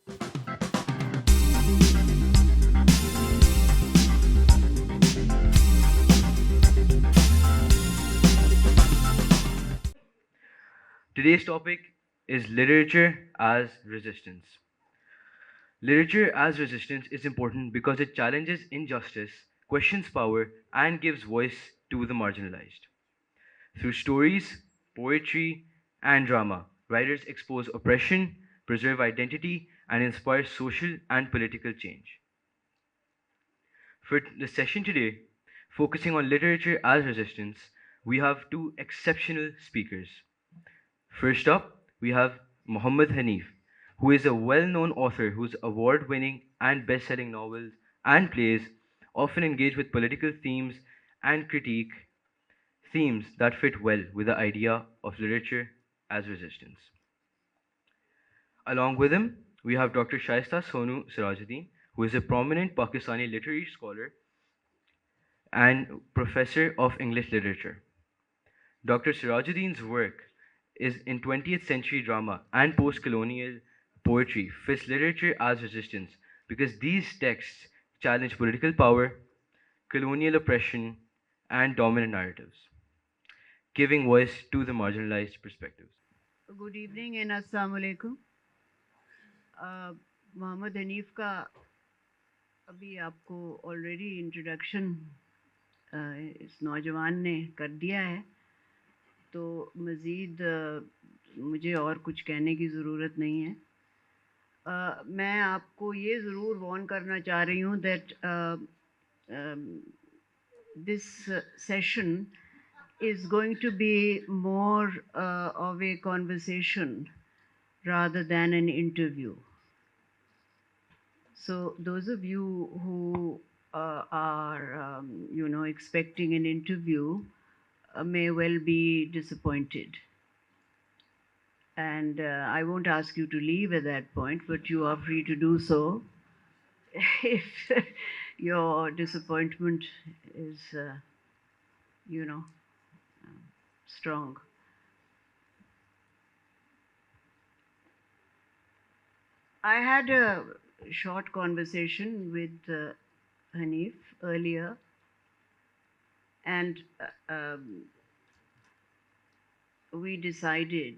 Today's topic is literature as resistance. Literature as resistance is important because it challenges injustice, questions power, and gives voice to the marginalized. Through stories, poetry, and drama, writers expose oppression, preserve identity, and inspire social and political change. For the session today, focusing on literature as resistance, we have two exceptional speakers. First up, we have Muhammad Hanif, who is a well known author whose award winning and best selling novels and plays often engage with political themes and critique themes that fit well with the idea of literature as resistance. Along with him, we have Dr. Shaista Sonu Sirajuddin, who is a prominent Pakistani literary scholar and professor of English literature. Dr. Sirajuddin's work is in 20th century drama and post colonial poetry fits literature as resistance because these texts challenge political power, colonial oppression, and dominant narratives, giving voice to the marginalized perspectives. Good evening and अस्सलाम वालेकुम। मोहम्मद हनीफ का अभी आपको already introduction इस नौजवान ने कर दिया है, तो मज़ीद मुझे और कुछ कहने की ज़रूरत नहीं है। मैं आपको ये ज़रूर वार्न करना चाह रही हूँ that this session is going to be more of a conversation rather than an interview. So those of you who are, expecting an interview may well be disappointed. And I won't ask you to leave at that point, but you are free to do so if your disappointment is, strong. I had a short conversation with Hanif earlier, and we decided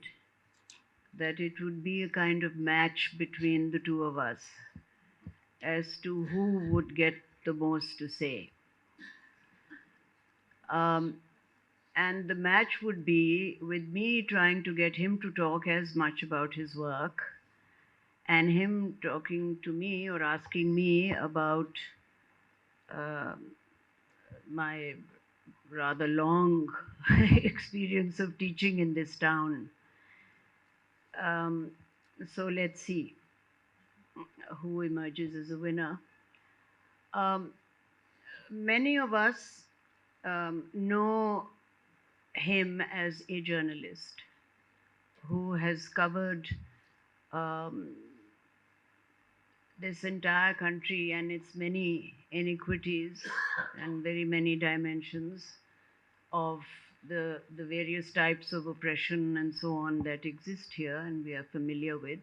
that it would be a kind of match between the two of us as to who would get the most to say. And the match would be with me trying to get him to talk as much about his work and him talking to me or asking me about my rather long experience of teaching in this town. So let's see who emerges as a winner. Many of us know him as a journalist who has covered this entire country and its many iniquities and very many dimensions of the various types of oppression and so on that exist here and we are familiar with.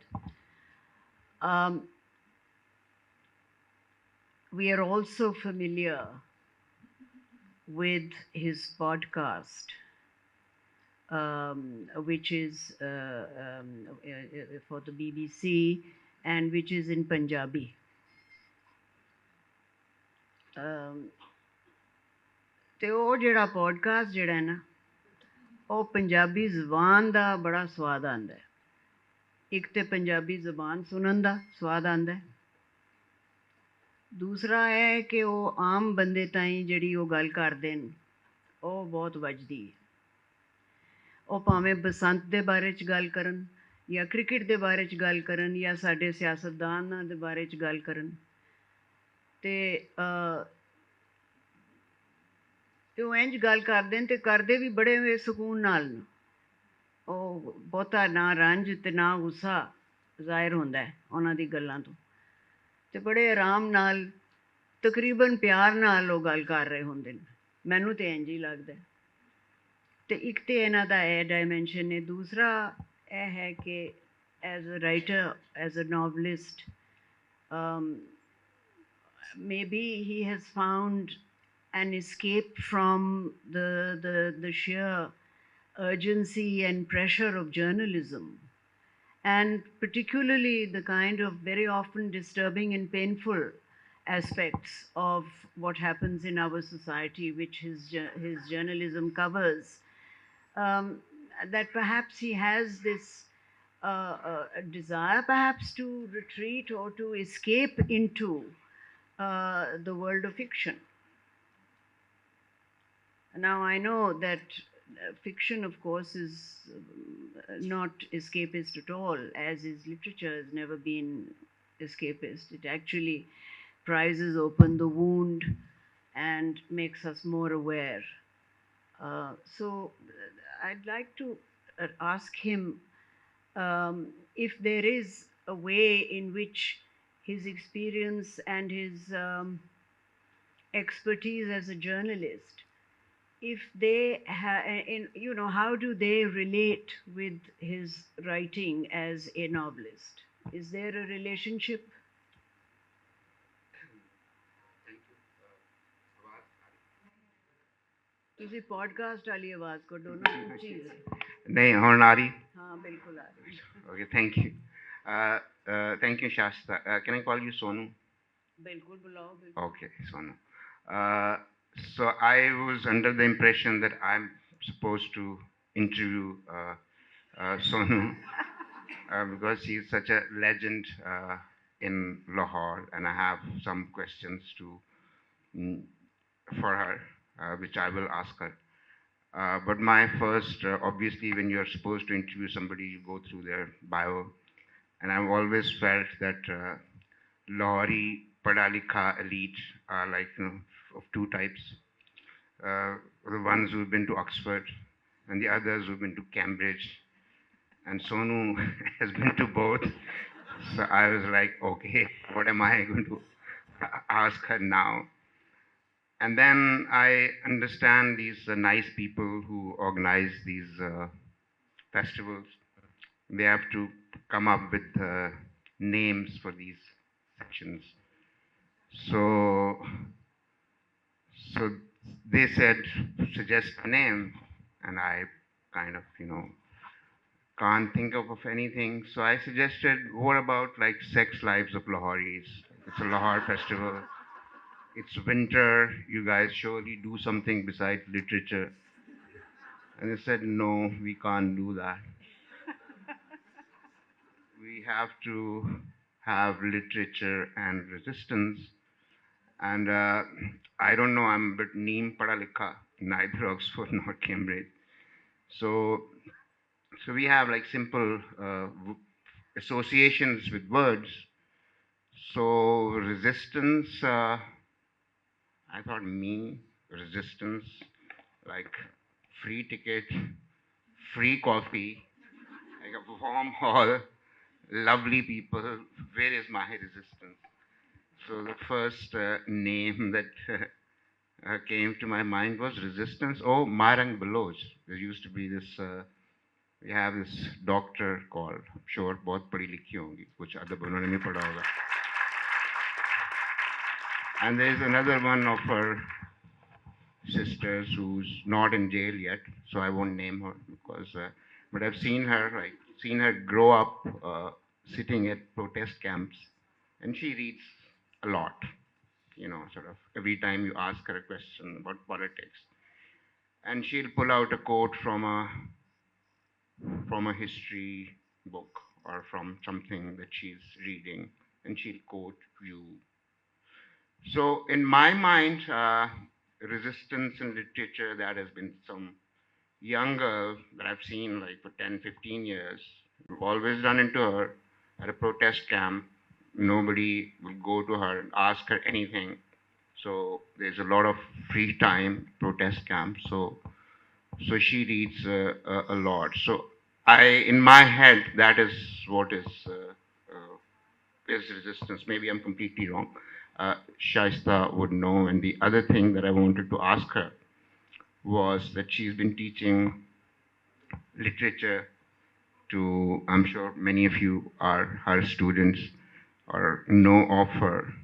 We are also familiar with his podcast, which is for the BBC and which is in Punjabi. ਤੇ ਉਹ ਜਿਹੜਾ podcast ਜਿਹੜਾ ਹੈ ਨਾ ਉਹ ਪੰਜਾਬੀ ਜ਼ਬਾਨ ਦਾ ਬੜਾ ਸਵਾਦ ਆਉਂਦਾ ਹੈ। ਇੱਕ ਤੇ ਪੰਜਾਬੀ ਜ਼ਬਾਨ ਸੁਣਨ ਦਾ ਸਵਾਦ ਆਉਂਦਾ ਹੈ, ਦੂਸਰਾ ਹੈ ਕਿ ਉਹ ਆਮ ਬੰਦੇ ਤਾਈਂ ਜਿਹੜੀ ਉਹ ਗੱਲ ਕਰਦੇ ਨੇ ਉਹ ਬਹੁਤ ਵੱਜਦੀ ਹੈ। ਉਹ ਭਾਵੇਂ ਬਸੰਤ ਦੇ ਬਾਰੇ 'ਚ ਗੱਲ ਕਰਨ ਜਾਂ ਕ੍ਰਿਕਟ ਦੇ ਬਾਰੇ 'ਚ ਗੱਲ ਕਰਨ ਜਾਂ ਸਾਡੇ ਸਿਆਸਤਦਾਨਾਂ ਦੇ ਬਾਰੇ 'ਚ ਗੱਲ ਕਰਨ ਤੇ ਉਹ ਇੰਝ ਗੱਲ ਕਰਦੇ ਨੇ ਤੇ ਕਰਦੇ ਵੀ ਬੜੇ ਸਕੂਨ ਨਾਲ ਨੇ। ਉਹ ਬਹੁਤਾ ਨਾ ਰੰਜ ਤੇ ਨਾ ਗੁੱਸਾ ਜ਼ਾਹਿਰ ਹੁੰਦਾ ਉਹਨਾਂ ਦੀ ਗੱਲਾਂ ਤੋਂ, ਤੇ ਬੜੇ ਆਰਾਮ ਨਾਲ ਤਕਰੀਬਨ ਪਿਆਰ ਨਾਲ ਉਹ ਗੱਲ ਕਰ ਰਹੇ ਹੁੰਦੇ ਨੇ। ਮੈਨੂੰ ਤੇ ਇੰਝ ਹੀ ਲੱਗਦਾ। ਤੇ ਇੱਕ ਤੇ ਇਹਨਾਂ ਦਾ ਇਹ ਡਾਇਮੈਂਸ਼ਨ ਹੈ, ਦੂਸਰਾ ਇਹ ਹੈ ਕਿ as a writer, as a novelist, um, maybe he has found an escape from the sheer urgency and pressure of journalism, and particularly the kind of very often disturbing and painful aspects of what happens in our society, which his journalism covers. Um, that perhaps he has this a desire, perhaps, to retreat or to escape into the world of fiction. Now, I know that fiction, of course, is not escapist at all, as is literature has never been escapist. It actually prizes open the wound and makes us more aware. So, I'd like to ask him if there is a way in which his experience and his expertise as a journalist, if they how do they relate with his writing as a novelist? Is there a relationship? ਤੁਸੀਂ podcast ਵਾਲੀ ਆਵਾਜ਼ ਕੋ ਦੋਨੋਂ ਉੱਚੀ नहीं ਹੁਣ आ रही हाँ बिल्कुल आ रही okay thank you Shasta can I call you Sonu बिल्कुल बुलाओ बिल्कुल okay Sonu so I was under the impression that I'm supposed to interview Sonu because she's such a legend in Lahore and I have some questions mm, for her which I will ask her. But my first, obviously, when you're supposed to interview somebody, you go through their bio. And I've always felt that Lahori Pada Likha elite are like, of two types. The ones who've been to Oxford and the others who've been to Cambridge. And Sonu has been to both. So I was like, okay, what am I going to ask her now? And then I understand these nice people who organize these festivals. They have to come up with names for these sections. So, so they said, suggest a name, and I kind of, can't think of anything. So I suggested, what about like Sex Lives of Lahoris? It's a Lahore festival. It's winter, you guys surely do something besides literature. And they said, no, we can't do that. We have to have literature and resistance. And I don't know, I'm a bit neem pada likha, neither Oxford nor Cambridge. So we have like simple associations with words. So resistance, I thought me, resistance, like free ticket, free coffee, like a warm hall, lovely people. Where is my resistance? So the first name that came to my mind was resistance. Oh, Marang Baloch. There used to be this. We have this doctor called. I'm sure बहुत पढ़ी लिखी होंगी. कुछ अदब उन्होंने नहीं पढ़ा होगा. And there is another one of her sisters who's not in jail yet, so I won't name her because. But I've seen her grow up sitting at protest camps, and she reads a lot. Sort of every time you ask her a question about politics, and she'll pull out a quote from a history book or from something that she's reading, and she'll quote you. So in my mind, resistance in literature, that has been some young girl that I've seen like for 10, 15 years. We've always run into her at a protest camp. Nobody will go to her and ask her anything. So there's a lot of free time, protest camp. So she reads a lot. So in my head, that is what is resistance. Maybe I'm completely wrong. Shaista would know. And the other thing that I wanted to ask her was that she's been teaching literature to, I'm sure many of you are her students or know of her.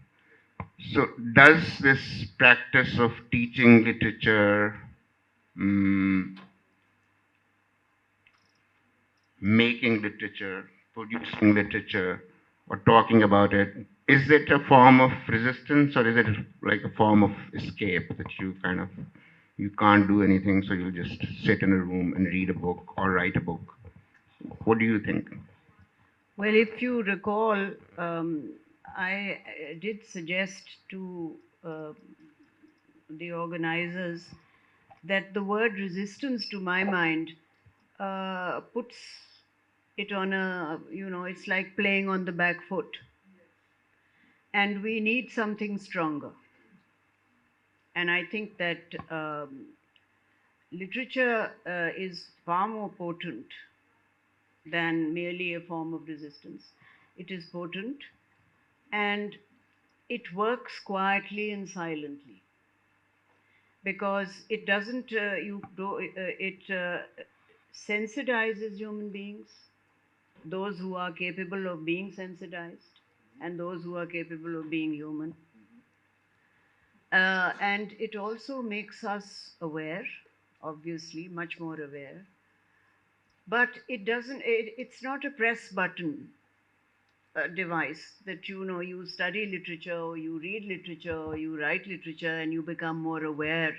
So, does this practice of teaching literature, mm, making literature, producing literature, or talking about it, is it a form of resistance or is it like a form of escape that you kind of you can't do anything, so you'll just sit in a room and read a book or write a book? What do you think? Well, if you recall, I did suggest to the organizers that the word resistance, to my mind, puts it on a, it's like playing on the back foot. And we need something stronger. And I think that literature is far more potent than merely a form of resistance. It is potent and it works quietly and silently because it doesn't, it sensitizes human beings, those who are capable of being sensitized and those who are capable of being human. And it also makes us aware, obviously, much more aware. But it doesn't, it's not a press button device that, you study literature or you read literature or you write literature and you become more aware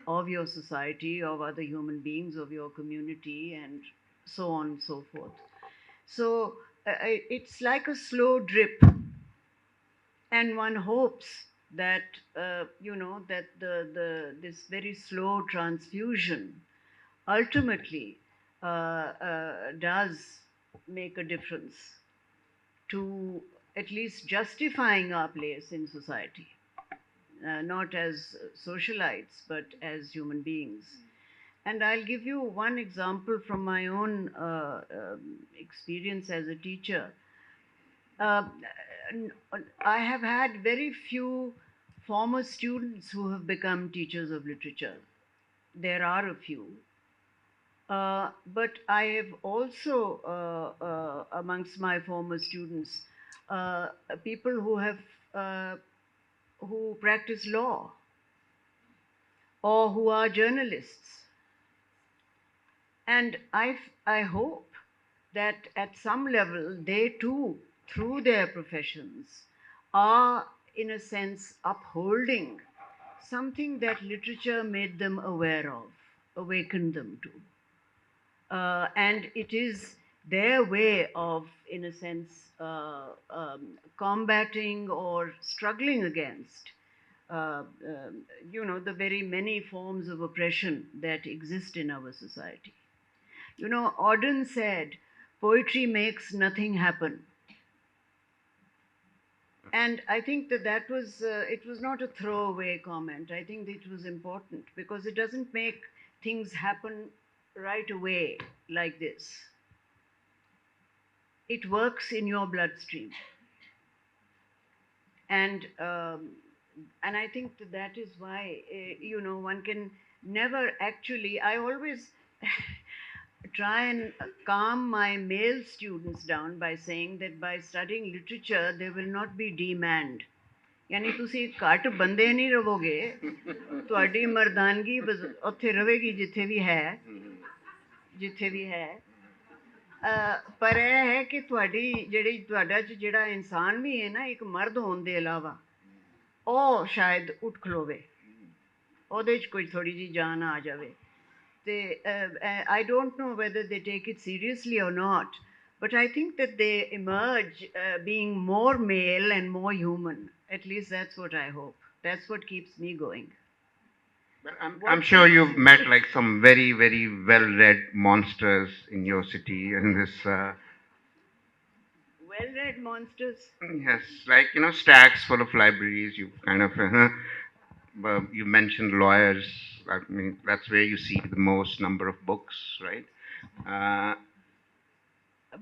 of your society, of other human beings, of your community, and so on and so forth. So it's like a slow drip, and one hopes that that the this very slow transfusion ultimately does make a difference to at least justifying our place in society, not as socialites but as human beings. And I'll give you one example from my own experience as a teacher. Uh, I have had very few former students who have become teachers of literature. There are a few. But I have also, amongst my former students, people who practice law or who are journalists. And I hope that at some level they too, through their professions, are in a sense upholding something that literature made them aware of, awakened them to. And it is their way of, in a sense, combating or struggling against, the very many forms of oppression that exist in our society. Auden said, poetry makes nothing happen. And I think that was, it was not a throwaway comment. I think it was important because it doesn't make things happen right away like this. It works in your bloodstream. And I think that is why, one can never actually, I always try and calm my male students down by saying that by studying literature, there will not be demand. यानी ਤੁਸੀਂ ਘੱਟ ਬੰਦੇ ਨਹੀਂ ਰਹੋਗੇ, ਤੁਹਾਡੀ ਮਰਦਾਨਗੀ ਉੱਥੇ ਰਹੇਗੀ ਜਿੱਥੇ ਵੀ ਹੈ ਪਰ ਇਹ ਹੈ ਕਿ ਤੁਹਾਡਾ ਜਿਹੜਾ ਇਨਸਾਨ ਵੀ ਹੈ ਨਾ ਇੱਕ ਮਰਦ ਹੋਣ ਦੇ ਇਲਾਵਾ ਉਹ ਸ਼ਾਇਦ ਉੱਠ ਖਲੋਵੇ, ਉਹਦੇ 'ਚ ਕੋਈ ਥੋੜੀ ਜਿਹੀ ਜਾਨ ਆ ਜਾਵੇ. I don't know whether they take it seriously or not, but I think that they emerge being more male and more human. At least that's what I hope. That's what keeps me going. Well, I'm sure you've met like some very, very well-read monsters in your city and this. Well-read monsters? Yes, like, stacks full of libraries. You kind of, you mentioned lawyers. I mean, that's where you see the most number of books, right?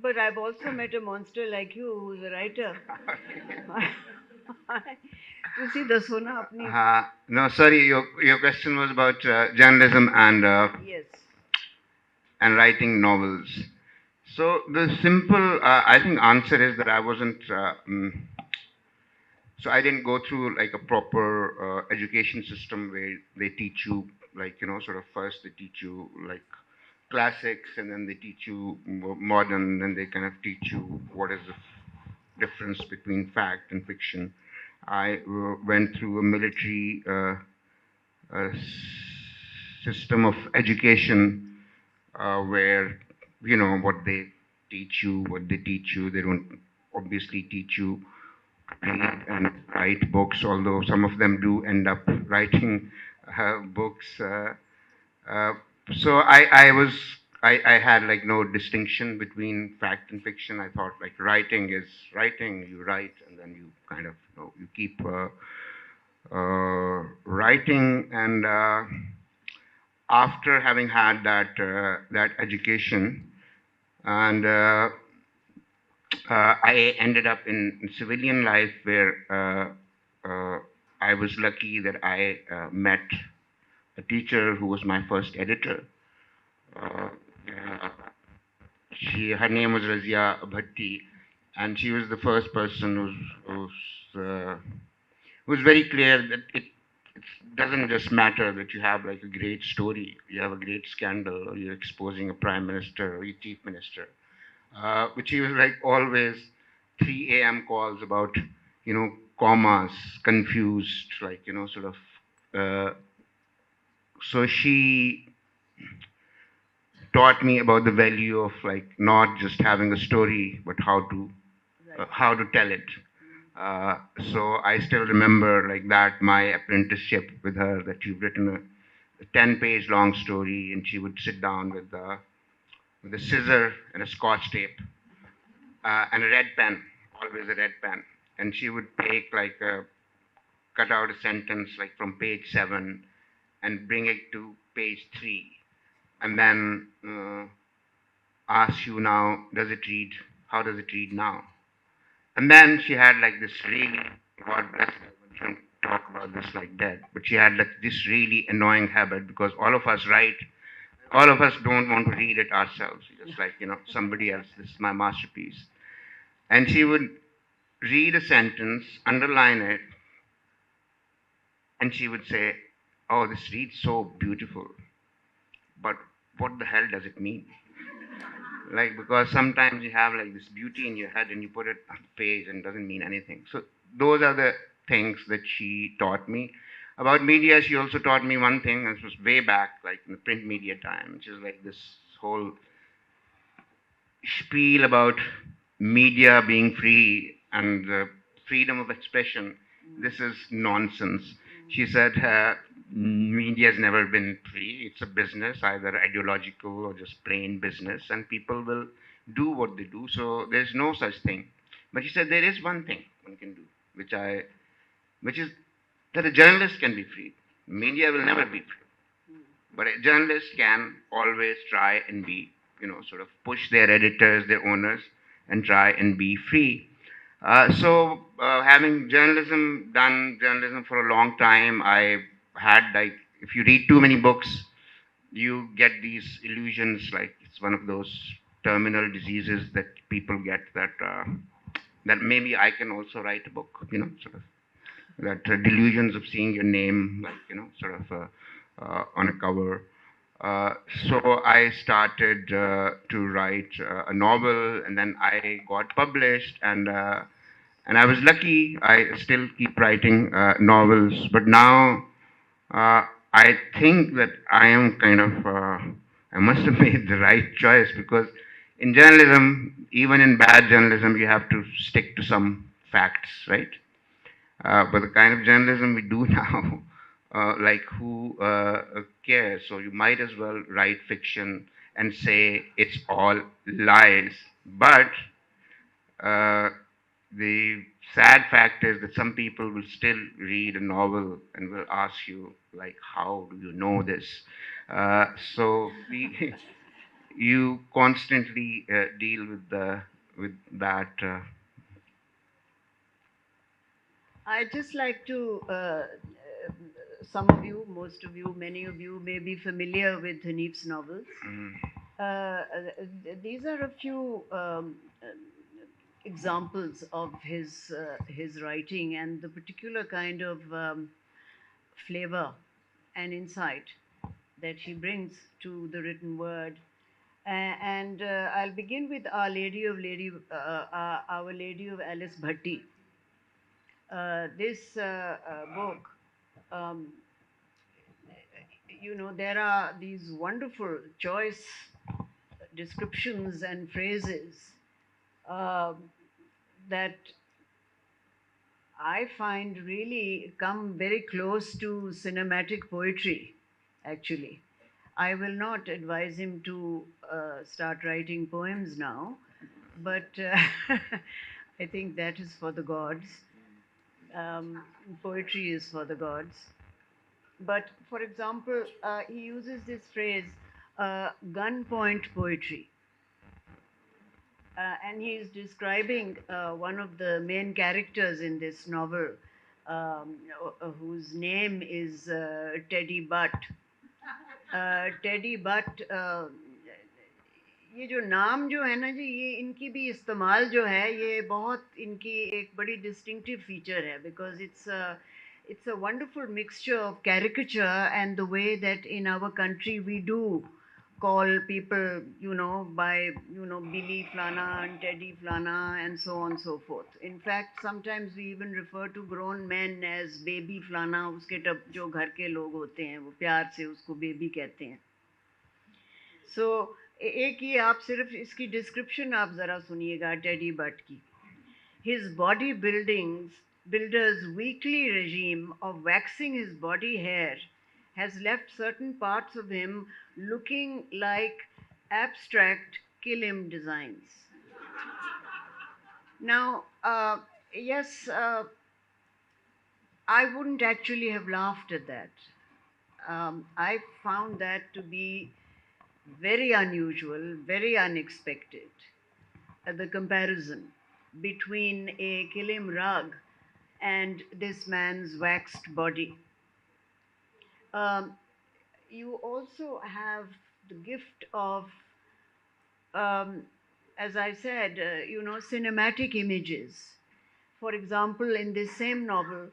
But I've also met a monster like you who's a writer. No, sorry, your question was about journalism and yes, and writing novels. So the simple, I think, answer is that I wasn't. So I didn't go through like a proper education system where they teach you, like, sort of first they teach you like classics, and then they teach you modern, and they kind of teach you what is the difference between fact and fiction. I went through a military system of education where, what they teach you, they don't obviously teach you to read and write books, although some of them do end up writing books. Uh, so I had like no distinction between fact and fiction. I thought like writing is writing. You write, and then you kind of, you keep writing. And after having had that education, and I ended up in civilian life where I was lucky that I met a teacher who was my first editor. Uh, uh, her name was Razia Bhatti, and she was the first person who's very clear that it doesn't just matter that you have like a great story, you have a great scandal, or you're exposing a prime minister or your chief minister. But she was like always 3 a.m. calls about, commas, confused, like, sort of. Uh, so she taught me about the value of like not just having a story, but how to tell it. Uh, so I still remember like that my apprenticeship with her, that you've written a 10-page long story, and she would sit down with a scissor and a scotch tape and a red pen, always a red pen, and she would take like cut out a sentence like from page 7 and bring it to page 3, and then ask you, now does it read, how does it read now? And then she had like this really, God bless her, we shouldn't talk about this like that, but she had like this really annoying habit, because all of us write, all of us don't want to read it ourselves. Just like, somebody else, this is my masterpiece. And she would read a sentence, underline it, and she would say, oh, this reads so beautiful, but what the hell does it mean? Like, because sometimes you have like this beauty in your head and you put it on page and it doesn't mean anything. So those are the things that she taught me. About media, she also taught me one thing, and this was way back, like in the print media time, which is like this whole spiel about media being free and freedom of expression. This is nonsense. She said media has never been free. It's a business, either ideological or just plain business, and people will do what they do. So there's no such thing. But she said there is one thing one can do, which is that a journalist can be free. Media will never be free, but a journalist can always try and be, sort of push their editors, their owners, and try and be free. Having done journalism for a long time, I had like, if you read too many books, you get these illusions, like it's one of those terminal diseases that people get, that maybe I can also write a book, sort of that delusions of seeing your name, like, sort of on a cover. Uh, so I started to write a novel, and then I got published, and I was lucky. I still keep writing novels, but now I think that I am kind of I must have made the right choice, because in journalism, even in bad journalism, you have to stick to some facts, right? But the kind of journalism we do now, like who cares? So you might as well write fiction and say it's all lies. But uh, the sad fact is that some people will still read a novel and will ask you, like, how do you know this? So you constantly deal with that. I just like to, some of you, most of you, many of you may be familiar with Hanif's novels. Mm. These are a few examples of his writing and the particular kind of flavor and insight that he brings to the written word. And I'll begin with Our Lady of Alice Bhatti. This book, um, there are these wonderful choice descriptions and phrases um that I find really come very close to cinematic poetry, actually. I will not advise him to start writing poems now, but I think that is for the gods. Poetry is for the gods. But for example, he uses this phrase, gunpoint poetry. And he is describing one of the main characters in this novel, whose name is Teddy Butt. Teddy but ये जो नाम जो है ना जी, ये इनकी भी इस्तेमाल जो है, ये बहुत इनकी एक बड़ी डिस्टिंक्टिव फीचर है, because it's a wonderful mixture of caricature and the way that in our country we do call people, by, Billy Flana and Teddy Flana and so on and so forth. In fact, sometimes we even refer to grown men as baby Flana. उसके जो घर के लोग होते हैं वो प्यार से उसको बेबी कहते हैं. So एक ही आप सिर्फ इसकी डिस्क्रिप्शन आप ज़रा सुनिएगा टेडी बट की. His builder's weekly regime of waxing his body hair has left certain parts of him looking like abstract kilim designs. Now, yes, I wouldn't actually have laughed at that. I found that to be very unusual, very unexpected, the comparison between a kilim rug and this man's waxed body. You also have the gift of, as I said, cinematic images. For example, in this same novel,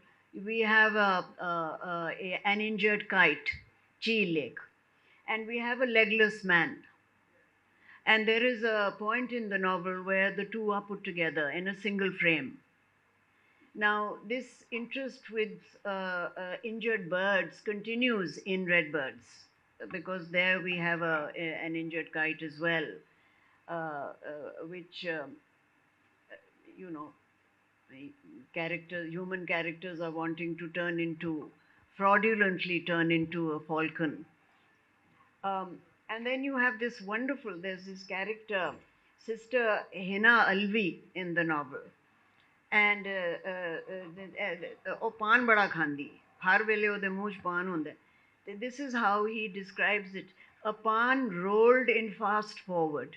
we have an injured kite, Cheel Lake, and we have a legless man. And there is a point in the novel where the two are put together in a single frame. Now, this interest with injured birds continues in Redbirds, because there we have an injured kite as well, which, human characters are wanting to fraudulently turn into a falcon. And then you have this there's this character, Sister Hina Alvi in the novel. And ਉਹ ਪਾਨ ਬੜਾ ਖਾਂਦੀ, ਹਰ ਵੇਲੇ ਉਹਦੇ ਮੂੰਹ 'ਚ ਪਾਨ ਹੁੰਦਾ. This is how he describes it: a pan rolled in fast forward.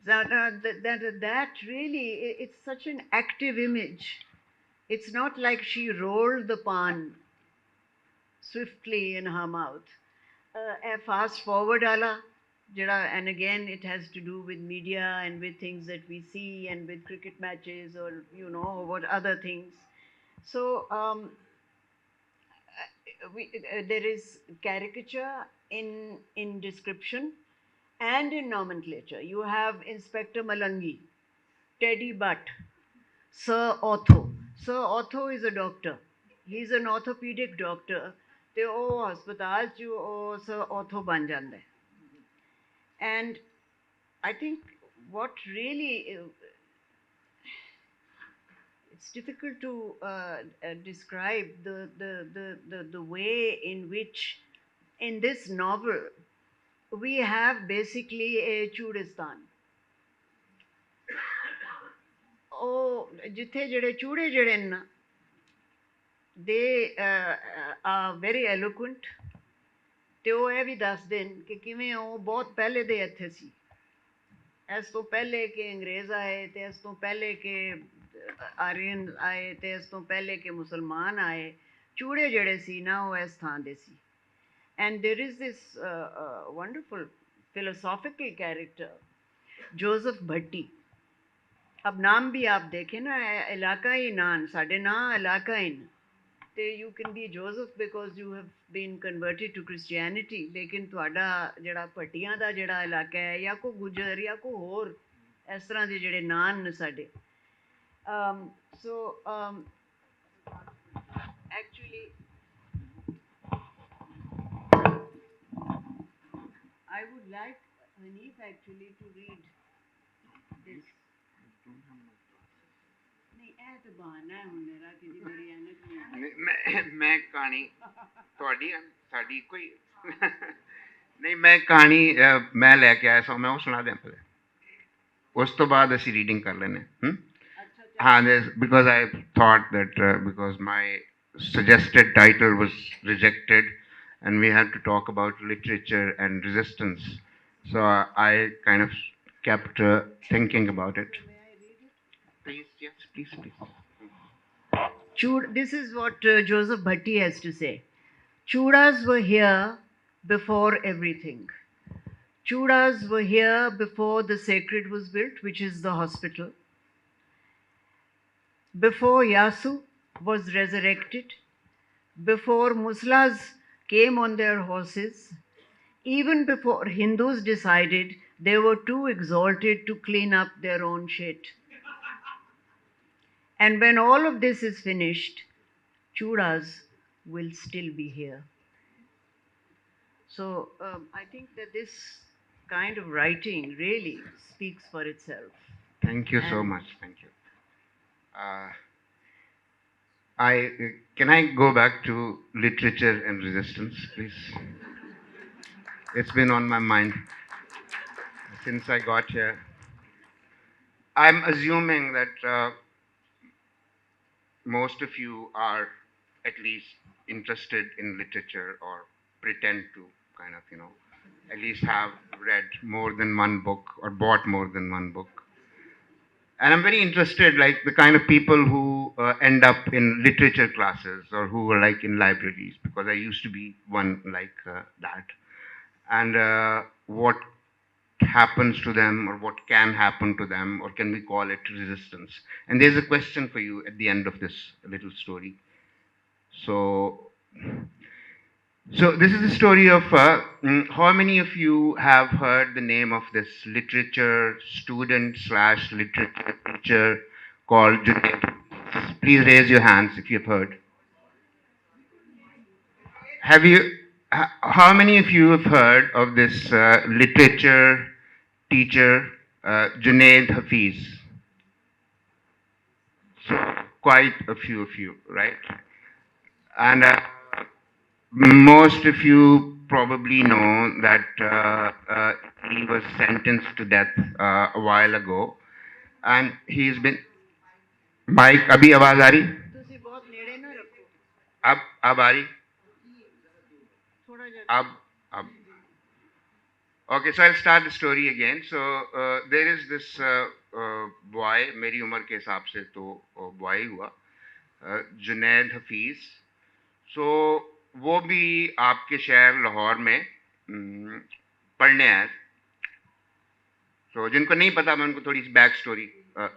That really, it's such an active image. It's not like she rolled the pan swiftly in her mouth. A fast forward ala, and again it has to do with media and with things that we see and with cricket matches or what other things. So there is caricature in description and in nomenclature. You have Inspector Malangi, Teddy Butt, Sir Otho. Sir Otho is a doctor. He's an orthopedic doctor. ਤੇ ਉਹ ਹਸਪਤਾਲ 'ਚ ਉਹ Sir Otho ਬਣ ਜਾਂਦਾ ਹੈ. And I think what really, it's difficult to describe the way in which in this novel we have basically a Chudistan. ਉਹ ਜਿੱਥੇ ਜਿਹੜੇ ਚੂੜੇ ਜਿਹੜੇ ਨੇ, they are very eloquent. ਤੇ ਉਹ ਇਹ ਵੀ ਦੱਸਦੇ ਨੇ ਕਿ ਕਿਵੇਂ ਉਹ ਬਹੁਤ ਪਹਿਲੇ ਦੇ ਇੱਥੇ ਸੀ, ਇਸ ਤੋਂ ਪਹਿਲੇ ਕਿ ਅੰਗਰੇਜ਼ ਆਏ, ਤੇ ਇਸ ਤੋਂ ਪਹਿਲੇ ਕਿ ਆਰੀਅਨ ਆਏ, ਤੇ ਇਸ ਤੋਂ ਪਹਿਲੇ ਕਿ ਮੁਸਲਮਾਨ ਆਏ, ਚੂੜੇ ਜਿਹੜੇ ਸੀ ਨਾ ਉਹ ਇਸ ਥਾਂ ਦੇ ਸੀ. And there is this wonderful philosophical character, Joseph Bhatti. अब नाम भी आप देखें ना, इलाकाई नान साढ़े ना इलाकाई न, you can be Joseph because you have been converted to Christianity, लेकिन ਤੁਹਾਡਾ ਜਿਹੜਾ ਭੱਟੀਆਂ ਦਾ ਜਿਹੜਾ ਇਲਾਕਾ ਹੈ ਜਾਂ ਕੋ ਗੁਜਰ ਜਾਂ ਕੋ ਹੋਰ ਇਸ ਤਰ੍ਹਾਂ ਦੇ ਜਿਹੜੇ ਨਾਂ ਨੇ ਸਾਡੇ so actually I would like Hanif actually to read this. नहीं ਇਹ ਤਾਂ ਬਹਾਨਾ ਹੈ ਹੁਣ ਮੇਰਾ ਕਿ ਜੀ ਮੇਰੀ ਐਨਕ ਨਹੀਂ मैं कहानी ਤੁਹਾਡੀ ਸਾਡੀ ਕੋਈ ਨਹੀਂ ਮੈਂ ਕਹਾਣੀ ਮੈਂ ਲੈ ਕੇ ਆਇਆ ਸਾਂ ਮੈਂ ਉਹ ਸੁਣਾ ਦਿਆਂ ਪਹਿਲੇ ਉਸ ਤੋਂ ਬਾਅਦ ਅਸੀਂ ਰੀਡਿੰਗ ਕਰ ਲੈਨੇ हाँ because I thought that because my suggested title was rejected and we had to talk about literature and resistance, so I kind of kept thinking about it. Please, yes, please. This is what Joseph Bhatti has to say. Chudas were here before everything. Chudas were here before the sacred was built, which is the hospital. Before Yasu was resurrected, before Muslas came on their horses, even before Hindus decided they were too exalted to clean up their own shit. And when all of this is finished, Chudas will still be here. So I think that this kind of writing really speaks for itself. Thank you so much. Thank you. Can I go back to literature and resistance, please? It's been on my mind since I got here. I'm assuming that most of you are at least interested in literature or pretend to kind of, at least have read more than one book or bought more than one book. And I'm very interested, like the kind of people who end up in literature classes or who are like in libraries, because I used to be one like that. And what happens to them or what can happen to them, or can we call it resistance? And there's a question for you at the end of this little story. So this is the story of how many of you have heard the name of this literature student / literature teacher called Junaid? Please raise your hands if you have heard. Have you? How many of you have heard of this literature teacher Junaid Hafiz? So quite a few of you, right? And most of you probably know that he was sentenced to death a while ago, and he's been. Mike, abhi आवाज आ रही? ਤੁਸੀਂ ਬਹੁਤ ਨੇੜੇ ਨਾ ਰੱਖੋ अब आ रही? थोड़ा जिहा अब. Okay, so I'll start the story again. So there is this boy, मेरी उम्र के हिसाब से तो boy हुआ, जुनैद हफीज. So वो भी आपके शहर लाहौर में पढ़ने आए. So जिनको नहीं पता मैं उनको थोड़ी सी बैक स्टोरी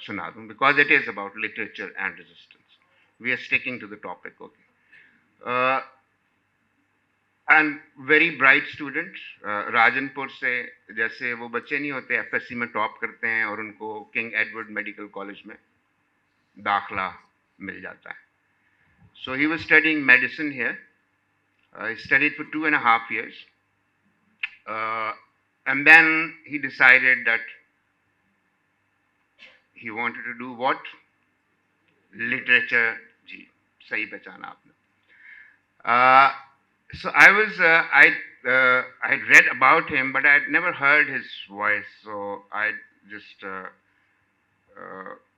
सुना दूँ, because it is about literature and resistance. We are sticking to the topic, okay. And very bright student, Rajanpur से, जैसे वो बच्चे नहीं होते FSC में टॉप करते हैं और उनको किंग एडवर्ड मेडिकल कॉलेज में दाखला मिल जाता है. So he was studying medicine here. He studied for 2.5 years. And then he decided that he wanted to do what? Literature. जी, सही पहचाना आपने. So I had read about him, but I had never heard his voice. So I just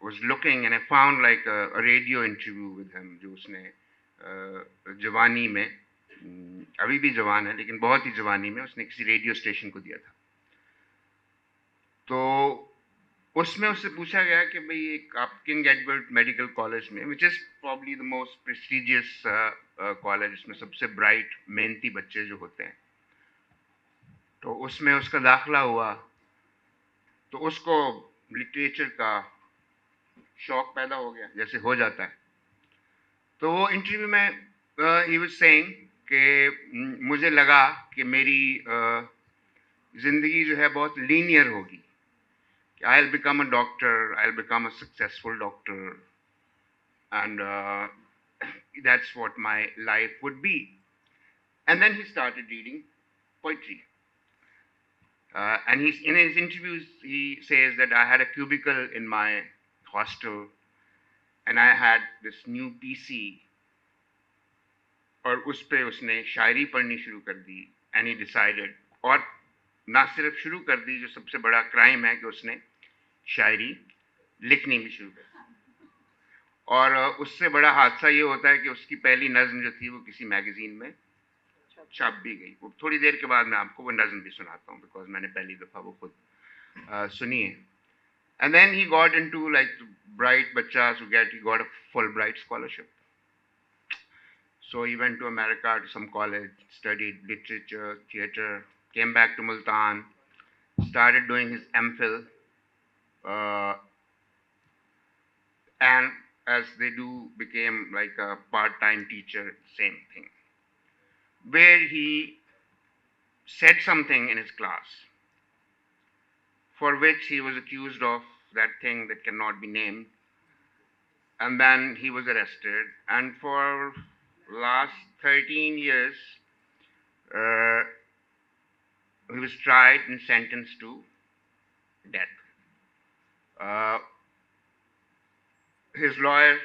was looking, and I found like a radio interview with him, जो उसने जवानी में, अभी भी जवान है लेकिन बहुत ही जवानी में उसने किसी रेडियो स्टेशन को दिया था. तो उसमें उससे पूछा गया कि भाई एक आप किंग एडवर्ड मेडिकल कॉलेज में, which is probably the most prestigious college, उसमें सबसे ब्राइट मेहनती बच्चे जो होते हैं, तो उसमें उसका दाखला हुआ, तो उसको लिटरेचर का शौक पैदा हो गया, जैसे हो जाता है। तो वो इंटरव्यू में ही वाज सेइंग कि मुझे लगा कि मेरी ज़िंदगी जो है बहुत लीनियर होगी, कि I will become a doctor, I will become a successful doctor, and that's what my life would be. And then he started reading poetry. And in his interviews, he says that I had a cubicle in my hostel, and I had this new PC, और उस पे उसने शायरी पढ़नी शुरू कर दी, and he decided, और ना सिर्फ शुरू कर दी, जो सबसे बड़ा क्राइम है कि उसने शायरी लिखनी भी शुरू कर दी। और उससे बड़ा हादसा ये होता है कि उसकी पहली नज़्म जो थी वो किसी मैगजीन में छप भी गई। वो थोड़ी देर के बाद मैं आपको वो नज़्म भी सुनाता हूँ, बिकॉज मैंने पहली दफ़ा वो खुद सुनी है। And then he got into like bright bachas who he got a Fulbright scholarship. So he went to America to some college, studied literature, theater, came back to Multan, started doing his MPhil, and as they do, became like a part-time teacher, same thing, where he said something in his class for which he was accused of that thing that cannot be named, and then he was arrested, and for last 13 years uh, he was tried and sentenced to death. His lawyer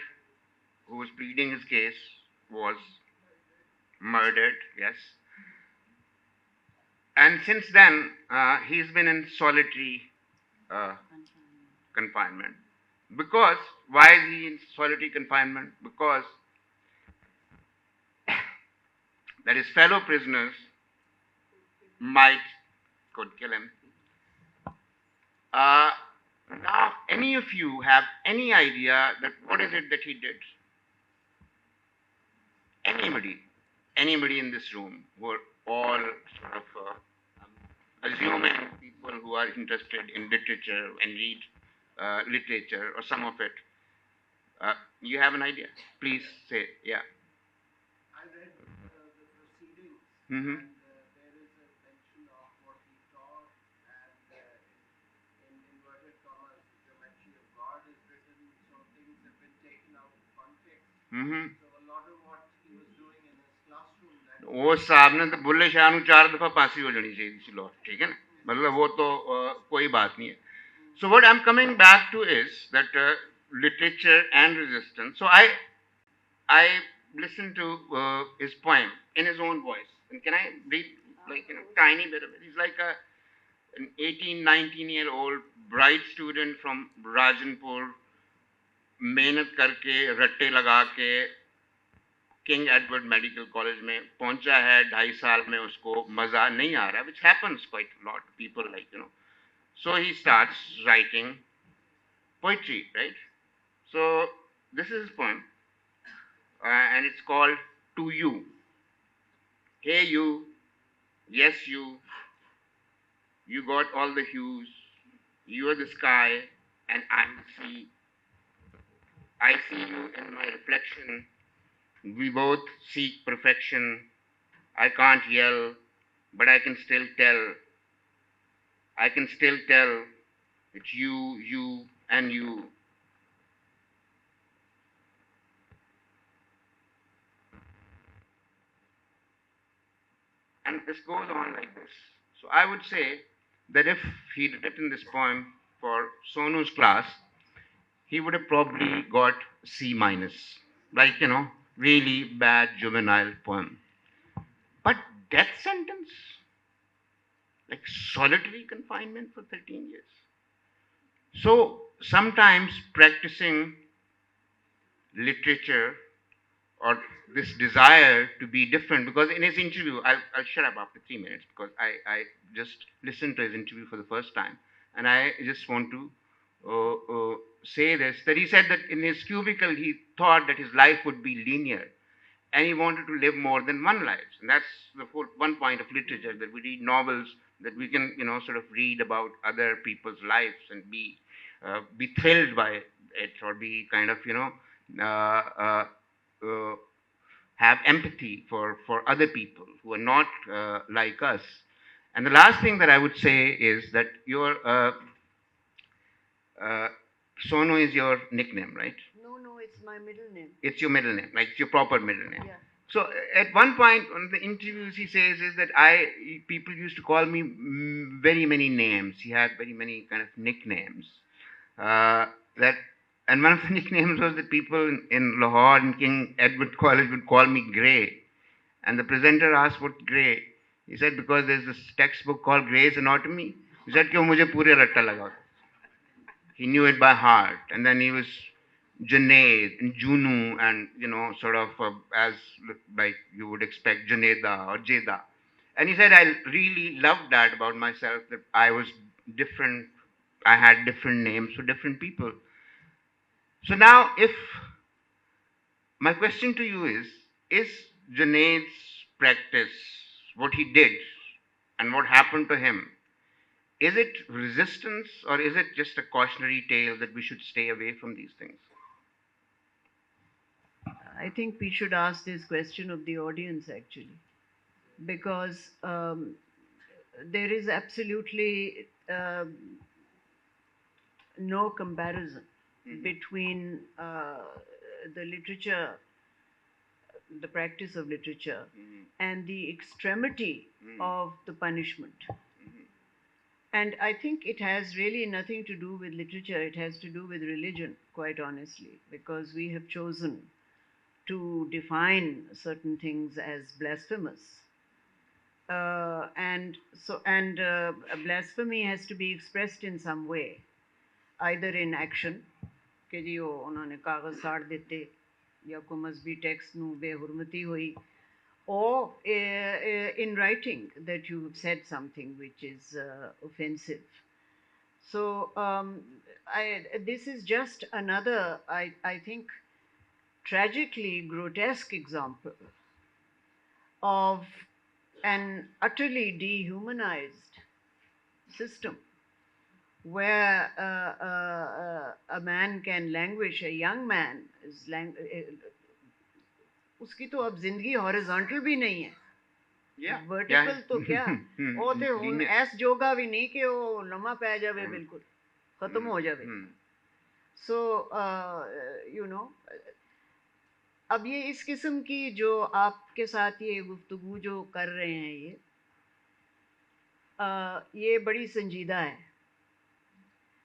who was pleading his case was murdered, yes, and since then he's been in solitary uh, confinement. Because, why is he in solitary confinement? Because that his fellow prisoners could kill him. Now, any of you have any idea that what is it that he did? Anybody in this room who are all sort of assuming people who are interested in literature and read literature or some of it. You have an idea? Please say, yeah. I read the proceedings, Mm-hmm. and there is a mention of what he taught, and in inverted commas, geometry of God is written, so things have been taken out of context. Mm-hmm. So a lot of what he was doing in his classroom, that उस साहब ने तो बुल्ले शाह ਨੂੰ 4 दफा फांसी हो जानी चाहिए थी लॉ, ठीक है ना, मतलब वो तो कोई बात नहीं है. So what I'm coming back to is that literature and resistance. So I listened to his poem in his own voice. And can I read like tiny bit of it? He's like an 18, 19-year-old bright student from Rajanpur, मेहनत करके रट्टे लगा के king Edward medical college में पहुंचा है. 2.5 साल में उसको मजा नहीं आ रहा, which happens quite a lot, people like so he starts writing poetry, right? So this is his poem, and it's called To You. Hey you, yes you got all the hues, you are the sky and I'm the sea. I see you in my reflection, we both seek perfection. I can't yell, but I can still tell. I can still tell it's you and you. And this goes on like this. So I would say that if he'd written this poem for Sonu's class, he would have probably got C minus. Like, really bad juvenile poem. But death sentence? Like solitary confinement for 13 years. So sometimes practicing literature or this desire to be different, because in his interview, I'll shut up after 3 minutes because I just listened to his interview for the first time, and I just want to say this, that he said that in his cubicle he thought that his life would be linear, and he wanted to live more than one life. And that's the whole one point of literature, that we read novels, that we can, sort of read about other people's lives and be thrilled by it, or be kind of, uh, have empathy for other people who are not like us. And the last thing that I would say is that your uh, Sonu is your nickname, right? No, it's my middle name. It's your middle name, like it's your proper middle name. Yeah. So at one point on the interviews, he says is that people used to call me very many names. He had very many kind of nicknames. That and one of the nicknames was that people in Lahore in King Edward College would call me Grey. And the presenter asked what Grey. He said because there's this textbook called Grey's Anatomy. He said क्यों मुझे पूरे रट्टा लगा. He knew it by heart, and then he was Junaid and Junu, and sort of as like you would expect, Junaida or Jeda. And he said, I really loved that about myself, that I was different. I had different names for different people. So now, if my question to you is Junaid's practice, what he did, and what happened to him, is it resistance, or is it just a cautionary tale that we should stay away from these things? I think we should ask this question of the audience actually, because there is absolutely no comparison between the literature, the practice of literature, and the extremity of the punishment. And I think it has really nothing to do with literature, it has to do with religion, quite honestly, because we have chosen to define certain things as blasphemous. And blasphemy has to be expressed in some way, either in action, कि जी वो उन्होंने कागज साड़ देते या कोई मजहबी text नू बेहुरमती हुई, or in writing that you have said something which is offensive. So this is just another, I think, tragically grotesque example of an utterly dehumanized system where a man can languish, a young man is उसकी तो अब जिंदगी horizontal भी नहीं है, vertical तो क्या ਉਹ ਤੇ ਹੁਣ ਐਸ ਜੋਗਾ ਵੀ ਨਹੀਂ ਕਿ ਉਹ ਲੰਮਾ ਪੈ ਜਾਵੇ, ਬਿਲकुल खत्म हो जावे. So अब ये इस किस्म की जो आपके साथ ये गुफ्तगू जो कर रहे हैं, ये बड़ी संजीदा है,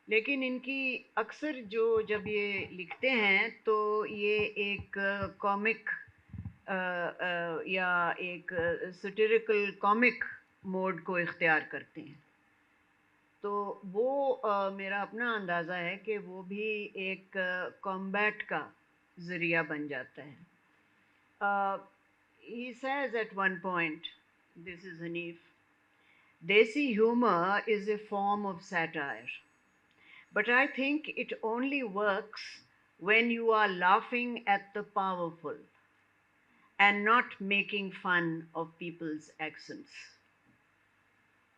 लेकिन इनकी अक्सर जो जब ये लिखते हैं तो ये एक कॉमिक या एक सटिरिकल कॉमिक मोड को इख्तियार करते हैं. तो वो मेरा अपना अंदाज़ा है कि वो भी एक कॉम्बैट का ज़रिया बन जाता है. He says at one point, this is Hanif, Desi humor is a form of satire, but I think it only works when you are laughing at the powerful and not making fun of people's accents.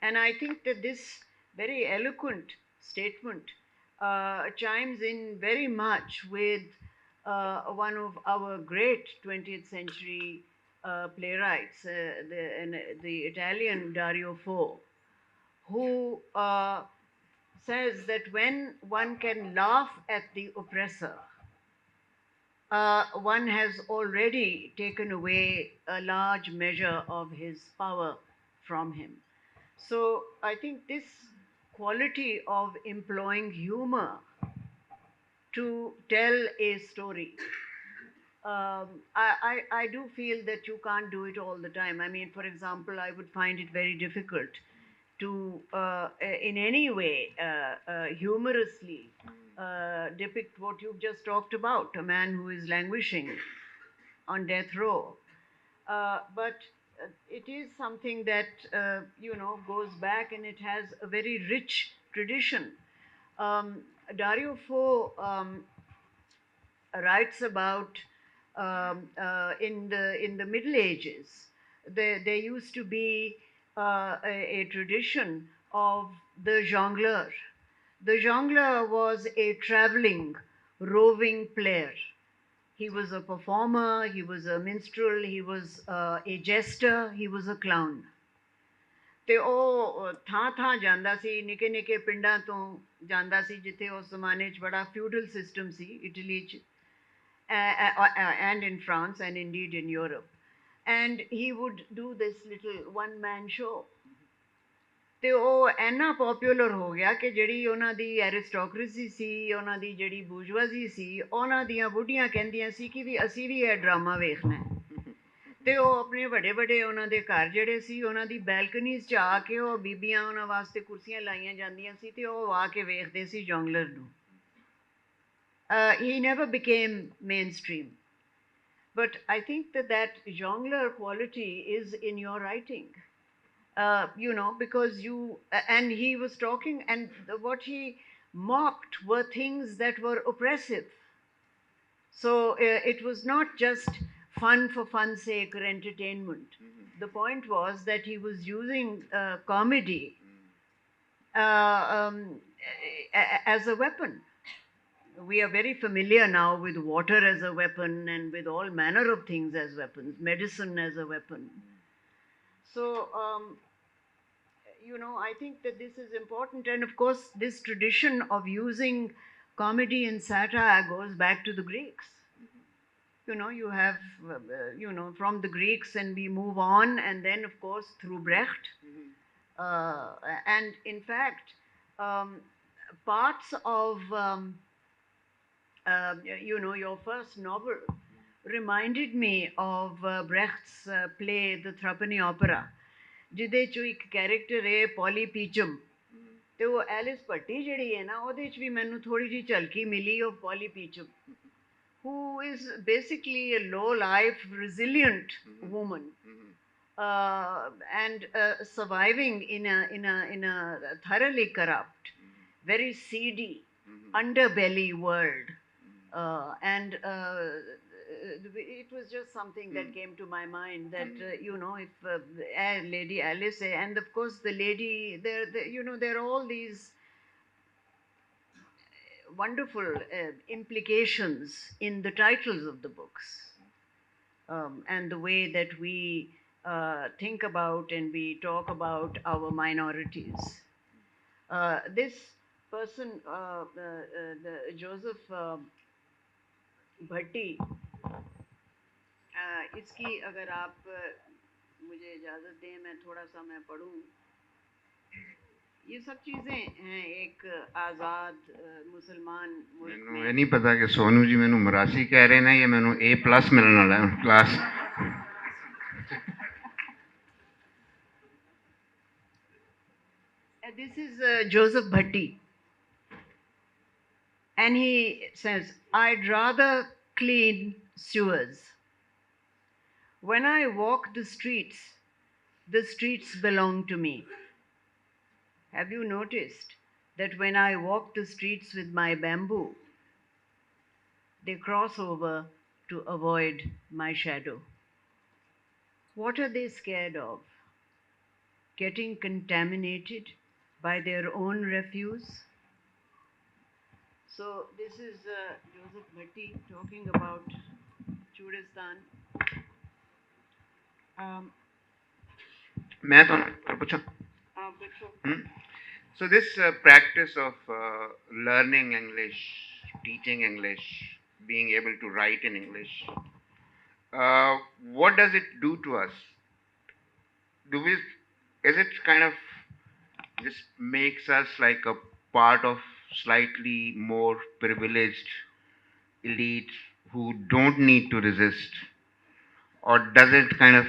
And I think that this very eloquent statement chimes in very much with one of our great 20th century playwrights, the Italian Dario Fo, who says that when one can laugh at the oppressor, one has already taken away a large measure of his power from him. So I think this quality of employing humor to tell a story, I do feel that you can't do it all the time. I mean, for example, I would find it very difficult to, in any way, humorously depict what you've just talked about, a man who is languishing on death row. But it is something that, goes back, and it has a very rich tradition. Dario Fo writes about in the Middle Ages. There used to be a tradition of the jongleur. The jongleur was a traveling, roving player. He was a performer, he was a minstrel, he was a jester, he was a clown. ਤੇ ਉਹ ਥਾਂ ਥਾਂ ਜਾਂਦਾ ਸੀ, ਨਿੱਕੇ ਨਿੱਕੇ ਪਿੰਡਾਂ ਤੋਂ ਜਾਂਦਾ ਸੀ ਜਿੱਥੇ ਉਸ ਜ਼ਮਾਨੇ 'ਚ ਬੜਾ ਫਿਊਡਲ ਸਿਸਟਮ ਸੀ ਇਟਲੀ 'ਚ and in France and indeed in Europe. And he would do this little one man show. ਤੇ ਉਹ ਇੰਨਾ ਪਪੂਲਰ ਹੋ ਗਿਆ ਕਿ ਜਿਹੜੀ ਉਹਨਾਂ ਦੀ ਐਰਿਸਟੋਕ੍ਰੇਸੀ ਸੀ, ਉਹਨਾਂ ਦੀ ਜਿਹੜੀ ਬੂਰਜਵਾਜ਼ੀ ਸੀ, ਉਹਨਾਂ ਦੀਆਂ ਬੁੱਢੀਆਂ ਕਹਿੰਦੀਆਂ ਸੀ ਕਿ ਵੀ ਅਸੀਂ ਵੀ ਇਹ ਡਰਾਮਾ ਵੇਖਣਾ ਹੈ। ਤੇ ਉਹ ਆਪਣੇ ਵੱਡੇ ਵੱਡੇ ਉਹਨਾਂ ਦੇ ਘਰ ਜਿਹੜੇ ਸੀ ਉਹਨਾਂ ਦੀ ਬੈਲਕਨੀਜ਼ 'ਚ ਆ ਕੇ ਉਹ ਬੀਬੀਆਂ ਉਹਨਾਂ ਵਾਸਤੇ ਕੁਰਸੀਆਂ ਲਾਈਆਂ ਜਾਂਦੀਆਂ ਸੀ ਤੇ ਉਹ ਆ ਕੇ ਵੇਖਦੇ ਸੀ ਜੌਂਗਲਰ ਨੂੰ। He never became mainstream. But I think that jongleur quality is in your writing. You know, because and he was talking, and what he mocked were things that were oppressive. So it was not just fun for fun's sake or entertainment. The point was that he was using comedy uh, um, as a weapon. We are very familiar now with water as a weapon and with all manner of things as weapons, medicine as a weapon. So, you know, I think that this is important. And of course, this tradition of using comedy and satire goes back to the Greeks. You know, you have, you know, from the Greeks, and we move on, and then, of course, through Brecht. And in fact, parts of, you know, your first novel reminded me of Brecht's play, The Threepenny Opera, ਜਿਹਦੇ ਚੋਂ ਇੱਕ character ਹੈ ਪੋਲੀ ਪੀਚਮ, ਤੇ ਉਹ Alice Bhatti ਜਿਹੜੀ ਹੈ ਨਾ ਉਹਦੇ 'ਚ ਵੀ ਮੈਨੂੰ ਥੋੜੀ ਜਿਹੀ ਝਲਕੀ ਮਿਲੀ of poly ਪੀਚਮ, who is basically a low-life, resilient woman, and surviving in a thoroughly corrupt, very seedy underbelly world. And it was just something that came to my mind that you know, if Lady Alice, and of course the lady there, you know, there are all these wonderful implications in the titles of the books, and the way that we think about and we talk about our minorities. This person, the Joseph भट्टी, इसकी अगर आप मुझे इजाज़त दें मैं थोड़ा सा मैं पढ़ूँ। ये सब चीज़ें हैं एक आज़ाद मुसलमान मुल्क ਮੈਨੂੰ में। ਇਹ ਨਹੀਂ ਪਤਾ ਕਿ ਸੋਨੂ ਜੀ ਮੈਨੂੰ ਮਰਾਸੀ ਕਹਿ ਰਹੇ ਨੇ ਜਾਂ ਮੈਨੂੰ A+ ਮਿਲਣ ਵਾਲਾ ਹੈ class. This is Joseph Bhatti. And he says, I'd rather clean sewers. When I walk the streets belong to me. Have you noticed that when I walk the streets with my bamboo, they cross over to avoid my shadow? What are they scared of? Getting contaminated by their own refuse? So this is Joseph Bhatti talking about Chudistan. ਮੈਂ ਤੁਹਾਨੂੰ ਪੁੱਛਾਂ? So this practice of learning English, teaching English, being able to write in English, what does it do to us? Is it kind of just makes us like a part of slightly more privileged elite who don't need to resist? Or does it kind of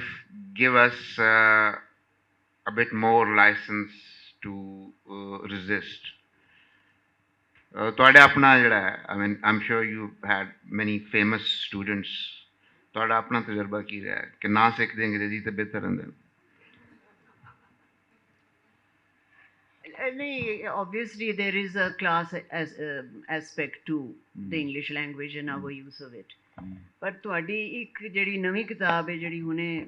give us a bit more license to resist? ਤੁਹਾਡਾ ਆਪਣਾ ਜਿਹੜਾ ਹੈ, I mean, I'm sure you had many famous students. ਤੁਹਾਡਾ ਆਪਣਾ ਤਜਰਬਾ ਕੀ ਰਿਹਾ ਹੈ ਕਿ ਨਾ ਸਿੱਖਦੇ ਅੰਗਰੇਜ਼ੀ ਤੇ ਬਿਹਤਰ ਹੁੰਦੇ? नहीं, obviously there is a class aspect to the English language and our use of it. ਪਰ ਤੁਹਾਡੀ ਇੱਕ ਜਿਹੜੀ ਨਵੀਂ ਕਿਤਾਬ ਹੈ ਜਿਹੜੀ ਹੁਣੇ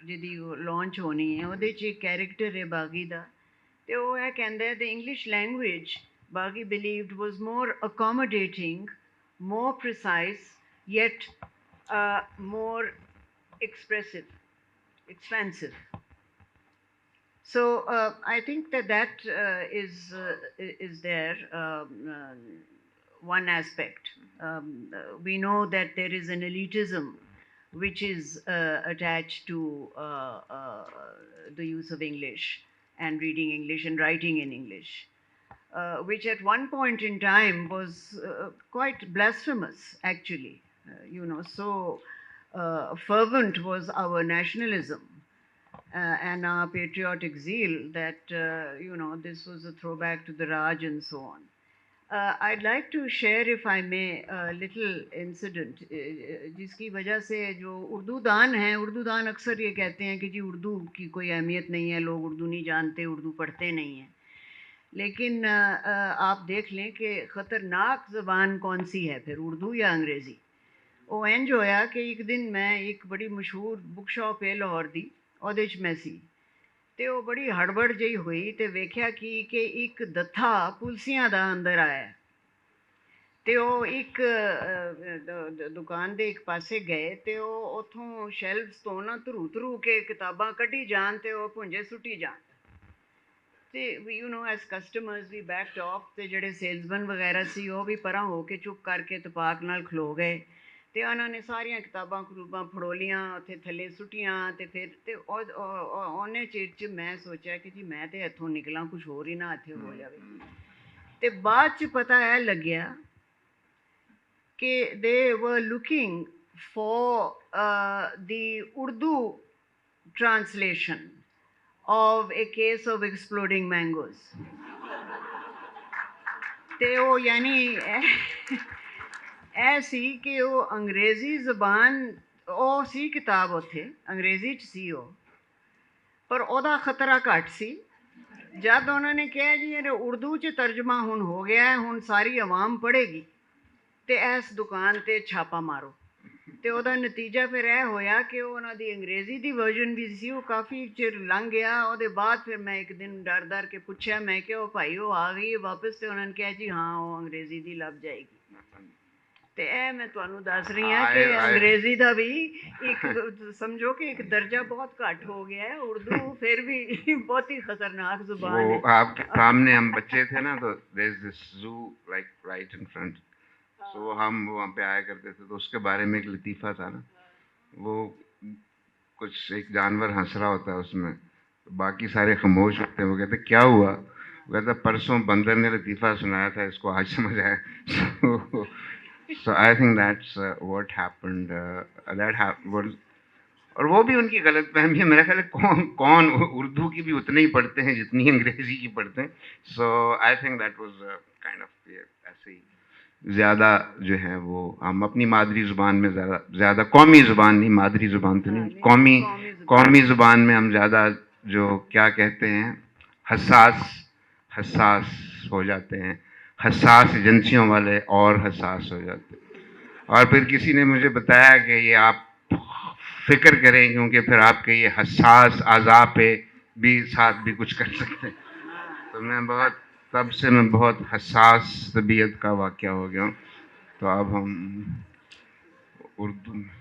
ਜਿਹਦੀ ਲਾਂਚ ਹੋਣੀ ਹੈ ਉਹਦੇ 'ਚ ਇੱਕ ਕੈਰੈਕਟਰ ਹੈ ਬਾਗੀ ਦਾ ਤੇ ਉਹ ਇਹ ਕਹਿੰਦਾ the English language Baghi believed was more accommodating, more precise, yet more expressive, expansive. So I think that is there one aspect. We know that there is an elitism which is attached to the use of English and reading English and writing in English, which at one point in time was quite blasphemous, actually. So fervent was our nationalism and our patriotic zeal that, this was a throwback to the Raj and so on. I'd like to share, if I may, a little incident जिसकी वजह से जो उर्दू दान हैं, उर्दू दान अक्सर ये कहते हैं कि जी उर्दू की कोई अहमियत नहीं है, लोग उर्दू नहीं जानते, उर्दू पढ़ते नहीं हैं. लेकिन आप देख लें कि ख़तरनाक ज़बान कौन सी है फिर, उर्दू या अंग्रेज़ी. ਉਹ ਇੰਝ ਹੋਇਆ ਕਿ ਇੱਕ ਦਿਨ ਮੈਂ ਇੱਕ ਬੜੀ ਮਸ਼ਹੂਰ ਬੁੱਕ ਸ਼ਾਪ ਹੈ ਲਾਹੌਰ ਦੀ, ਉਹਦੇ 'ਚ ਮੈਂ ਸੀ ਤੇ ਉਹ ਬੜੀ ਹੜਬੜ ਜਿਹੀ ਹੋਈ ਤੇ ਵੇਖਿਆ ਕਿ ਇੱਕ ਦੱਥਾ ਪੁਲਸੀਆਂ ਦਾ ਅੰਦਰ ਆਇਆ ਤੇ ਉਹ ਇੱਕ ਦੁਕਾਨ ਦੇ ਇੱਕ ਪਾਸੇ ਗਏ ਤੇ ਉਹ ਉੱਥੋਂ ਸ਼ੈਲਫਸ ਤੋਂ ਨਾ ਧਰੂ ਕੇ ਕਿਤਾਬਾਂ ਕੱਢੀ ਜਾਣ ਤੇ ਉਹ ਭੁੰਜੇ ਸੁੱਟੀ ਜਾਣ ਤੇ ਐਸ ਕਸਟਮਰਸ ਵੀ ਬੈਕਡ ਆਫ ਤੇ ਜਿਹੜੇ ਸੇਲਸਮੈਨ ਵਗੈਰਾ ਸੀ ਉਹ ਵੀ ਪਰਾਂ ਹੋ ਕੇ ਚੁੱਪ ਕਰਕੇ ਤਪਾਕ ਨਾਲ ਖਲੋ ਗਏ ਤੇ ਉਹਨਾਂ ਨੇ ਸਾਰੀਆਂ ਕਿਤਾਬਾਂ ਕਰੂਬਾਂ ਫੜੋਲੀਆਂ ਉੱਥੇ ਥੱਲੇ ਸੁੱਟੀਆਂ ਤੇ ਫਿਰ ਤੇ ਉਹਨੇ ਚਿਰ 'ਚ ਮੈਂ ਸੋਚਿਆ ਕਿ ਜੀ ਮੈਂ ਤੇ ਇੱਥੋਂ ਨਿਕਲਾਂ, ਕੁਛ ਹੋਰ ਹੀ ਨਾ ਇੱਥੇ ਹੋ ਜਾਵੇ. ਤੇ ਬਾਅਦ 'ਚ ਪਤਾ ਇਹ ਲੱਗਿਆ ਕਿ ਦੇ ਵਰ looking for the Urdu translation of a case of exploding mangoes. ਤੇ ਉਹ ਯਾਨੀ ਇਹ ਸੀ ਕਿ ਉਹ ਅੰਗਰੇਜ਼ੀ ਜ਼ਬਾਨ ਉਹ ਸੀ ਕਿਤਾਬ ਉੱਥੇ ਅੰਗਰੇਜ਼ੀ 'ਚ ਸੀ ਉਹ, ਪਰ ਉਹਦਾ ਖਤਰਾ ਘੱਟ ਸੀ. ਜਦ ਉਹਨਾਂ ਨੇ ਕਿਹਾ ਜੀ ਇਹ ਉਰਦੂ 'ਚ ਤਰਜਮਾ ਹੁਣ ਹੋ ਗਿਆ, ਹੁਣ ਸਾਰੀ ਆਵਾਮ ਪੜ੍ਹੇਗੀ ਤੇ ਇਸ ਦੁਕਾਨ 'ਤੇ ਛਾਪਾ ਮਾਰੋ. ਤੇ ਉਹਦਾ ਨਤੀਜਾ ਫਿਰ ਇਹ ਹੋਇਆ ਕਿ ਉਹ ਉਹਨਾਂ ਦੀ ਅੰਗਰੇਜ਼ੀ ਦੀ ਵਰਜ਼ਨ ਵੀ ਸੀ, ਉਹ ਕਾਫੀ ਚਿਰ ਲੰਘ ਗਿਆ. ਉਹਦੇ ਬਾਅਦ ਫਿਰ ਮੈਂ ਇੱਕ ਦਿਨ ਡਰ ਕੇ ਪੁੱਛਿਆ, ਮੈਂ ਕਿਹਾ ਉਹ ਭਾਈ ਉਹ ਆ ਗਈ ਵਾਪਸ, ਤੇ ਉਹਨਾਂ ਨੇ ਕਿਹਾ ਜੀ ਹਾਂ ਉਹ ਅੰਗਰੇਜ਼ੀ ਦੀ ਲੱਭ ਜਾਏਗੀ. ਤੇ ਇਹ ਮੈਂ ਤੁਹਾਨੂੰ ਦੱਸ ਰਹੀ ਹਾਂ ਕਿ ਅੰਗਰੇਜ਼ੀ ਦਾ ਵੀ ਇੱਕ ਸਮਝੋ ਕਿ ਇੱਕ ਦਰਜਾ ਬਹੁਤ ਘੱਟ ਹੋ ਗਿਆ है, उर्दू फिर भी बहुत ही खतरनाक जुबान है. आपके सामने हम बच्चे थे ना, तो there is this zoo like right in front, so हम वहाँ पे आया करते थे, तो उसके बारे में एक लतीफ़ा था ना, वो कुछ एक जानवर हंस रहा होता है उसमें, तो बाकी सारे खामोश होते हैं. वो कहते क्या हुआ? वो कहता परसों बंदर ने लतीफ़ा सुनाया था, इसको आज समझ आया. So I think that's what happened. और वो भी उनकी गलत फहमी है. मेरा ख्याल है कौन उर्दू की भी उतने ही पढ़ते हैं जितनी अंग्रेज़ी की पढ़ते हैं. So I think that was kind of ऐसे ही ज़्यादा जो है वो हम अपनी मादरी ज़ुबान में ज़्यादा कौमी ज़ुबान नहीं, मादरी ज़ुबान तो नहीं, कौमी ज़ुबान में हम ज़्यादा जो क्या कहते हैं हसास हो जाते हैं. हसास एजेंसियों वाले और हसास हो जाते हैं. और फिर किसी ने मुझे बताया कि ये आप फिक्र करें क्योंकि फिर आपके ये हसास आज़ा पे भी साथ भी कुछ कर सकते हैं. तो मैं बहुत तब से मैं बहुत हसास तबीयत का वाक़या हो गया हूँ. तो अब हम उर्दू में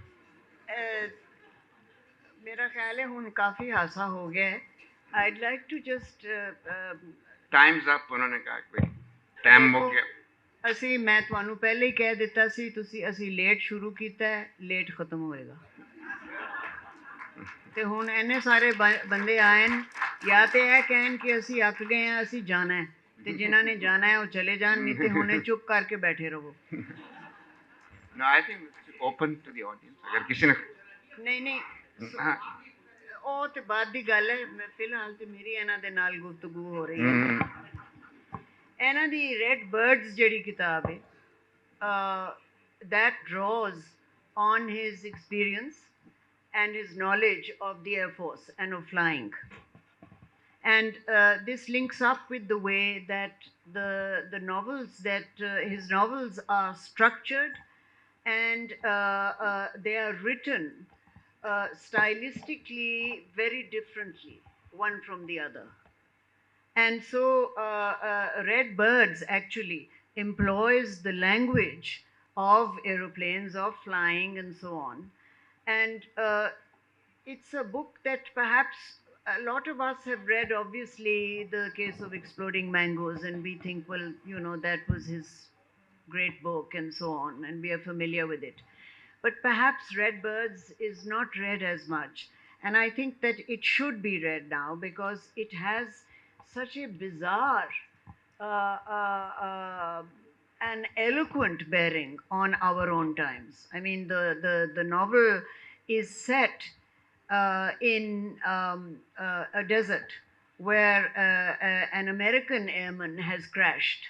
मेरा ख्याल है हुन काफ़ी हासा हो गया है. I'd like to just times up. उन्होंने कहा कोई टाइम हो गया. ਅਸੀਂ ਮੈਂ ਤੁਹਾਨੂੰ ਪਹਿਲੇ ਹੀ ਕਹਿ ਦਿੱਤਾ ਸੀ ਅਸੀਂ ਲੇਟ ਸ਼ੁਰੂ ਕੀਤਾ ਹੈ, ਲੇਟ ਖਤਮ ਹੋਏਗਾ. ਤੇ ਹੁਣ ਇੰਨੇ ਸਾਰੇ ਬੰਦੇ ਆਏ ਨੇ, ਜਾਂ ਤੇ ਇਹ ਕਹਿਣ ਕਿ ਅਸੀਂ ਅੱਕ ਗਏ ਹਾਂ, ਅਸੀਂ ਜਾਣਾ ਹੈ, ਤੇ ਜਿਨ੍ਹਾਂ ਨੇ ਜਾਣਾ ਹੈ ਉਹ ਚਲੇ ਜਾਣ, ਨਹੀਂ ਤੇ ਹੁਣੇ ਚੁੱਪ ਕਰਕੇ ਬੈਠੇ ਰਹੋ. No, I think it's open to the audience. अगर किसी ने नहीं ਉਹ ਤੇ ਬਾਅਦ ਦੀ ਗੱਲ ਹੈ. ਫਿਲਹਾਲ ਤੇ ਮੇਰੀ ਇਹਨਾਂ ਦੇ ਨਾਲ ਗੁਫ਼ਤਗੂ ਹੋ ਰਹੀ ਹੈ. ਇਹਨਾਂ ਦੀ ਰੈਡ ਬਰਡਸ ਜਿਹੜੀ ਕਿਤਾਬ ਹੈ, that draws on his experience and his knowledge of the Air Force and of flying. And this links up with the way that the novels that his novels are structured, and they are written stylistically very differently, one from the other. And so Red Birds actually employs the language of aeroplanes, of flying, and so on. And it's a book that perhaps a lot of us have read, obviously, The Case of Exploding Mangoes, and we think, well, you know, that was his great book, and so on, and we are familiar with it. But perhaps Red Birds is not read as much. And I think that it should be read now because it has such a bizarre and eloquent bearing on our own times. I mean, the novel is set in a desert where an American airman has crashed,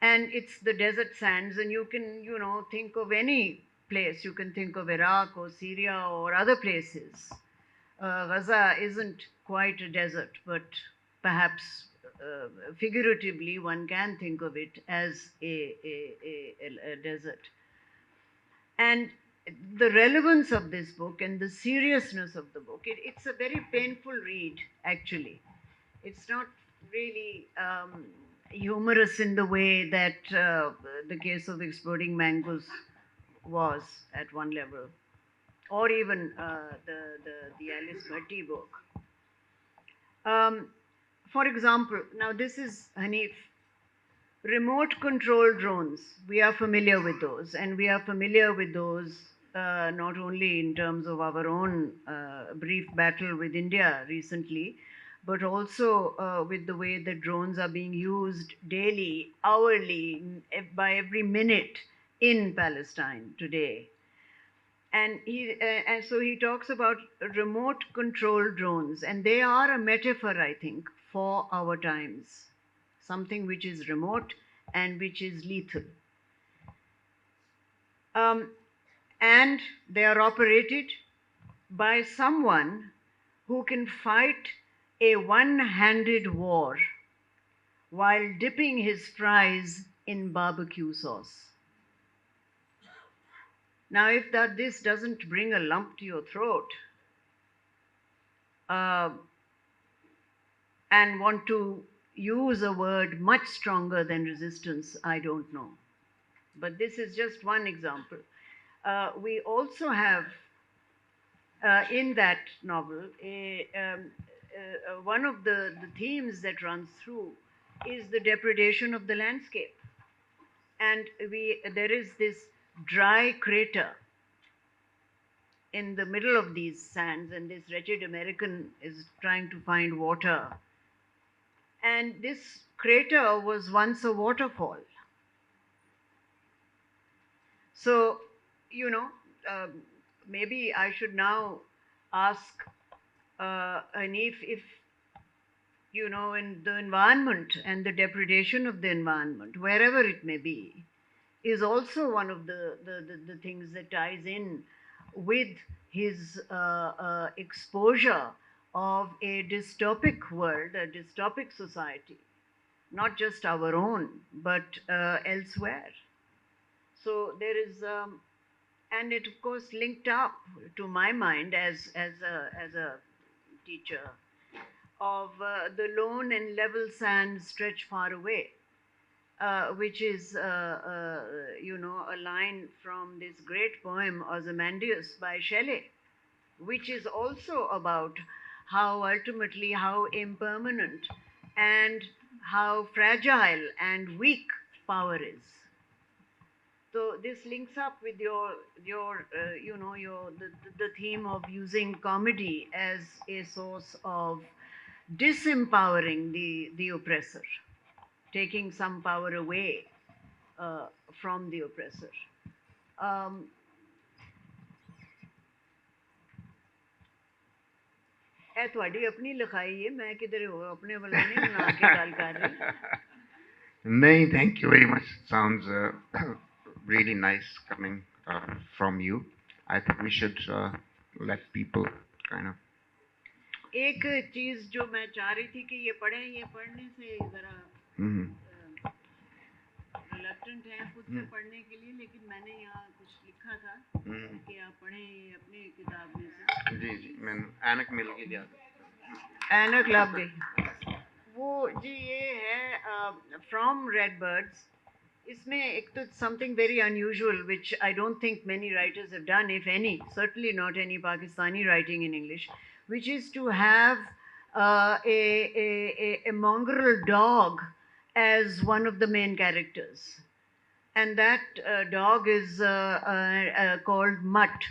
and it's the desert sands, and you can, you know, think of any place. You can think of Iraq or Syria or other places. Gaza isn't quite a desert, but perhaps figuratively one can think of it as a desert. And the relevance of this book and the seriousness of the book, it's a very painful read, actually. It's not really humorous in the way that The Case of Exploding Mangoes was at one level, or even the Alice Bhatti book. For example, now this is Hanif. Remote control drones, we are familiar with those, and we are familiar with those not only in terms of our own brief battle with India recently, but also with the way that drones are being used daily, hourly, by every minute in Palestine today. And so he talks about remote control drones, and they are a metaphor, I think, for our times. Something which is remote and which is lethal. And they are operated by someone who can fight a one-handed war while dipping his fries in barbecue sauce. Now, if this doesn't bring a lump to your throat, and want to use a word much stronger than resistance, I don't know. But this is just one example. We also have in that novel one of the themes that runs through is the depredation of the landscape. And there is this dry crater in the middle of these sands, and this wretched American is trying to find water. And this crater was once a waterfall. So, you know, maybe I should now ask Hanif if, you know, in the environment and the depredation of the environment, wherever it may be, is also one of the things that ties in with his exposure of a dystopic world, a dystopic society, not just our own, but elsewhere. So there is, and it of course linked up to my mind as a teacher of the lone and level sands stretch far away, which is, you know, a line from this great poem Ozymandias by Shelley, which is also about how ultimately how impermanent and how fragile and weak power is. So this links up with your you know, the theme of using comedy as a source of disempowering the oppressor, taking some power away from the oppressor. ਇਹ ਤੁਹਾਡੀ ਆਪਣੀ ਲਿਖਾਈ ਹੈ, ਮੈਂ ਕਿਧਰੇ ਹੋਰ ਆਪਣੇ ਵੱਲੋਂ ਨਹੀਂ ਬਣਾ ਕੇ ਗੱਲ ਕਰ ਰਹੀ. Nay, thank you very much. Sounds really nice coming from you. I think we should let people kind of एक चीज़ जो मैं चाह रही थी कि ये पढ़ें, ये पढ़ने से ज़रा रिलक्टेंट है खुद से पढ़ने के लिए, लेकिन मैंने यहाँ कुछ लिखा था कि आप पढ़ें ये अपनी किताब में से। जी जी, मैंने ऐनक मिल गई याद। ऐनक लग गई वो जी। ये है फ्रॉम रेड बर्ड्स। इसमें एक तो something very unusual which I don't think many writers have done, if any, certainly not any Pakistani writing in English, which is to have a mongrel dog as one of the main characters. And that dog is called Mutt.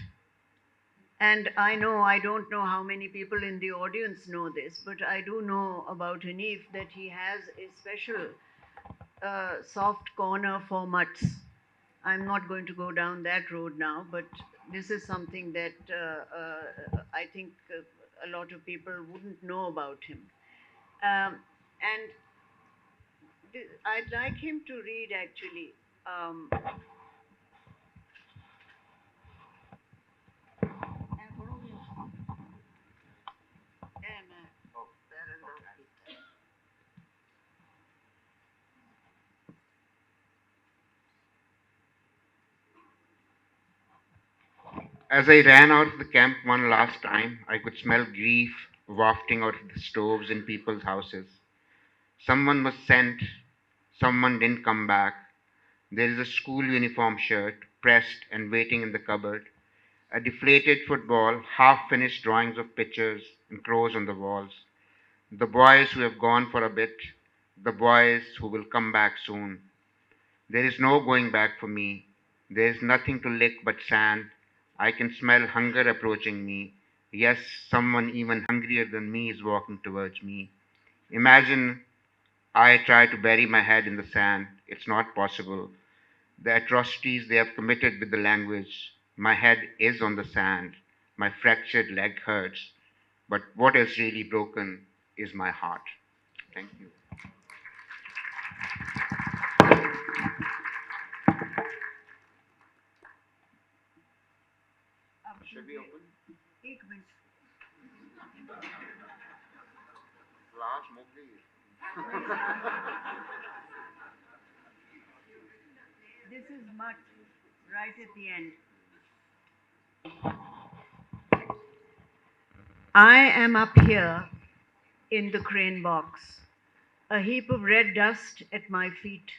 And I know, I don't know how many people in the audience know this, but I do know about Hanif that he has a special soft corner for mutts. I'm not going to go down that road now, but this is something that I think a lot of people wouldn't know about him. And I'd like him to read actually. As I ran out of the camp one last time, I could smell grief wafting out of the stoves in people's houses. Someone was sent, someone didn't come back. There is a school uniform shirt pressed and waiting in the cupboard, a deflated football, half finished drawings of pictures and crows on the walls. The boys who have gone for a bit, the boys who will come back soon. There is no going back for me. There is nothing to lick but sand. I can smell hunger approaching me. Yes, someone even hungrier than me is walking towards me. Imagine I try to bury my head in the sand. It's not possible. The atrocities they have committed with the language. My head is on the sand. My fractured leg hurts. But what is really broken is my heart. Thank you. Should we open? एक minute. Last movie. This is Mutt, right at the end. I am up here in the crane box, a heap of red dust at my feet.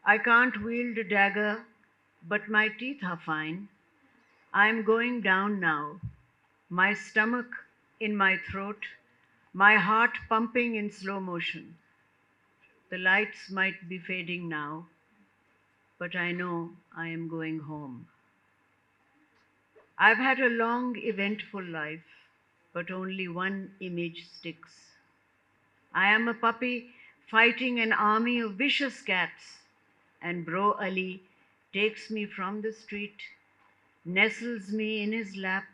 I can't wield a dagger, but my teeth are fine. I'm going down now, my stomach in my throat, my heart pumping in slow motion. The lights might be fading now, but I know I am going home. I've had a long, eventful life, but only one image sticks. I am a puppy fighting an army of vicious cats, and Bro Ali takes me from the street, nestles me in his lap,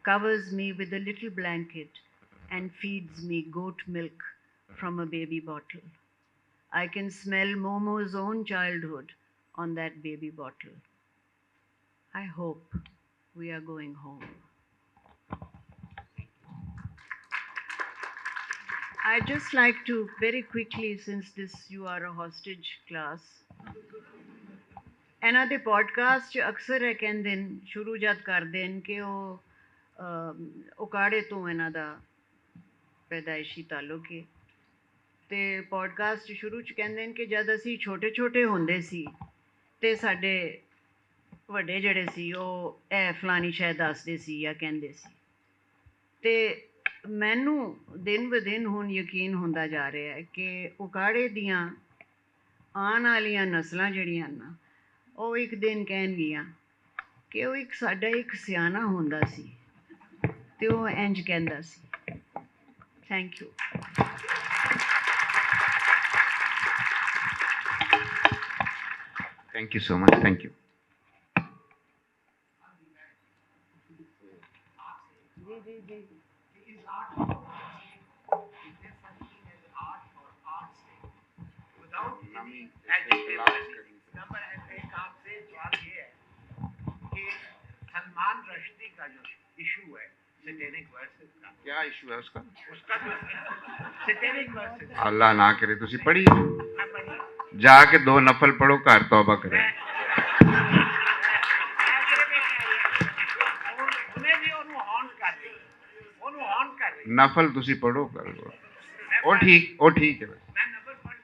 covers me with a little blanket, and feeds me goat milk from a baby bottle. I can smell Momo's own childhood on that baby bottle. I hope we are going home. I'd just like to very quickly, since you are a hostage class, ਇਹਨਾਂ ਦੇ podcast 'ਚ ਅਕਸਰ ਇਹ ਕਹਿੰਦੇ ਨੇ, ਸ਼ੁਰੂ ਜਦ ਕਰਦੇ ਨੇ ਕਿ ਉਹ ਉਕਾੜੇ ਤੋਂ ਇਹਨਾਂ ਦਾ ਪੈਦਾਇਸ਼ੀ ਤਾਲੁਕ ਹੈ। ਤੇ ਪੋਡਕਾਸਟ ਸ਼ੁਰੂ 'ਚ ਕਹਿੰਦੇ ਨੇ ਕਿ ਜਦ ਅਸੀਂ ਛੋਟੇ ਛੋਟੇ ਹੁੰਦੇ ਸੀ ਤੇ ਸਾਡੇ ਵੱਡੇ ਜਿਹੜੇ ਸੀ ਉਹ ਇਹ ਫਲਾਣੀ ਸ਼ੈ ਦੱਸਦੇ ਸੀ ਜਾਂ ਕਹਿੰਦੇ ਸੀ। ਤੇ ਮੈਨੂੰ ਦਿਨ ਬ ਦਿਨ ਹੁਣ ਯਕੀਨ ਹੁੰਦਾ ਜਾ ਰਿਹਾ ਹੈ ਕਿ ਉਕਾੜੇ ਦੀਆਂ ਆਉਣ ਵਾਲੀਆਂ ਨਸਲਾਂ ਜਿਹੜੀਆਂ ਨਾ ਉਹ ਇੱਕ ਦਿਨ ਕਹਿਣਗੀਆਂ ਕਿ ਉਹ ਇੱਕ ਸਾਡਾ ਇੱਕ ਸਿਆਣਾ ਹੁੰਦਾ ਸੀ ਤੇ ਉਹ ਇੰਝ ਕਹਿੰਦਾ ਸੀ। Thank you. Thank you so much. Thank you. जी जी जी। Is there such thing as art for art's sake? Without any adjectivity. Number एक आपसे सवाल ये है कि सलमान रश्दी का जो इशू है क्या इशू है उसका? satanic verses अल्लाह ना करे तुसी पढ़ी जाके 2 नफल पढ़ो घर तौबा करे ਉਹਨੇ ਵੀ ਉਹਨੂੰ ਹੌਂਟ ਕਰ ਰਹੀ ਉਹਨੂੰ ਹੌਂਟ ਕਰ ਰਹੀ नफल तुसी पढ़ो कर ਉਹ ਠੀਕ है ਮੈਂ ਨੰਬਰ ਪੜ੍ਹ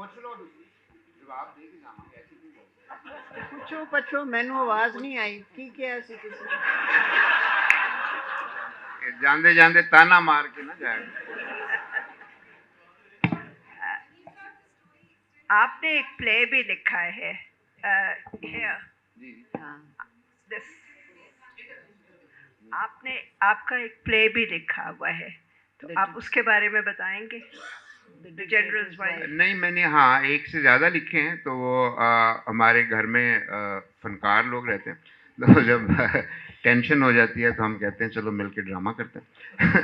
ਪੁੱਛ ਲਓ ਤੁਸੀਂ ਜਵਾਬ ਦੇ ਕੇ ਜਾਵਾਂਗੇ ਐਸੀ ਕੋਈ ਗੱਲ ਪੁੱਛੋ ਪੁੱਛੋ ਮੈਨੂੰ ਆਵਾਜ਼ ਨਹੀਂ ਆਈ ਕੀ ਕਿਹਾ ਸੀ ਤੁਸੀਂ ਨਹੀਂ ਜਾਂਦੇ ਜਾਂਦੇ ਤਾਨਾ ਮਾਰ ਕੇ ਨਾ ਜਾਏ आपने एक प्ले भी लिखा है here जी हाँ this आपका एक प्ले भी लिखा हुआ है तो The आप उसके बारे में बताएंगे The General's Dictator's Wife. Wife. नहीं मैंने हाँ एक से ज़्यादा लिखे हैं तो वो हमारे घर में फनकार लोग रहते हैं तो जब टेंशन हो जाती है तो हम कहते हैं चलो मिलके ड्रामा करते हैं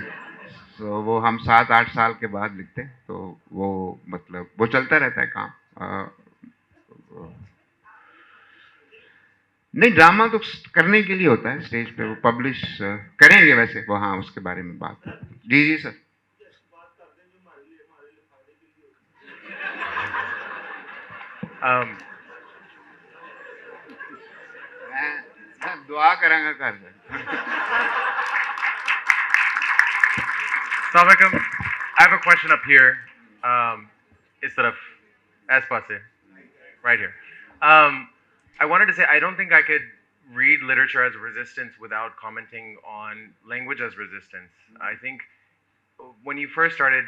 तो वो हम 7-8 साल के बाद लिखते हैं तो वो मतलब वो चलता रहता है काम नहीं ड्रामा तो करने के लिए होता है स्टेज पे वो पब्लिश करेंगे वैसे वो हाँ उसके बारे में बात जी जी सर मैं दुआ करांगा घर में Assalamu alaikum. I have a question up here. Instead of Espase, right here. I wanted to say I don't think I could read literature as resistance without commenting on language as resistance. I think when you first started,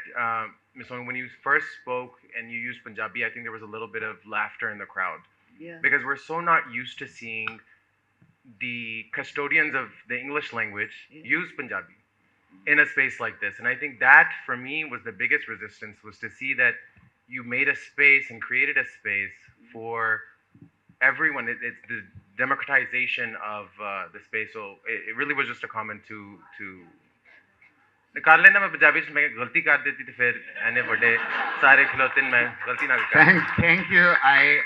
Ms. Wong, when you first spoke and you used Punjabi, I think there was a little bit of laughter in the crowd Yeah. because we're so not used to seeing the custodians of the English language use Punjabi in a space like this. And I think that for me was the biggest resistance, was to see that you made a space and created a space for everyone. It's the democratization of the space. So it really was just a comment to कर लेना मैं पंजाबी में गलती कर देती तो फिर एने बड़े सारे खिलौते मैं गलती ना कर thank you I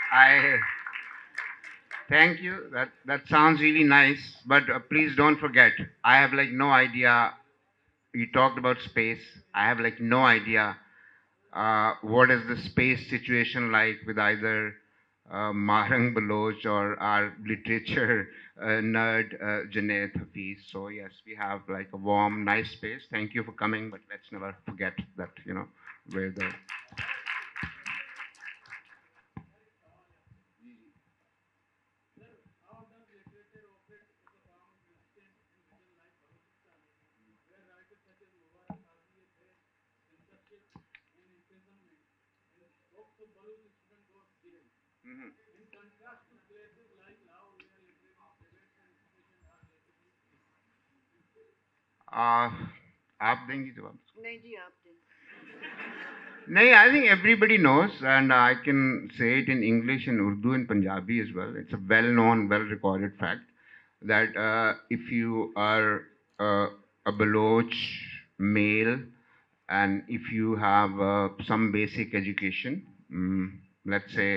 thank you that sounds really nice but please don't forget I have like no idea you talked about space I have like no idea what is the space situation like with either Mahrang Baloch or our literature nerd Junaid Hafiz. So yes, we have like a warm, nice space. Thank you for coming, but let's never forget that, you know, where the आप देंगी जवाब नहीं जी आप दें नहीं I think everybody knows and I can say it in English and Urdu and Punjabi as well. It's a well-known, well-recorded fact that if you are a Baloch male and if you have some basic education, let's say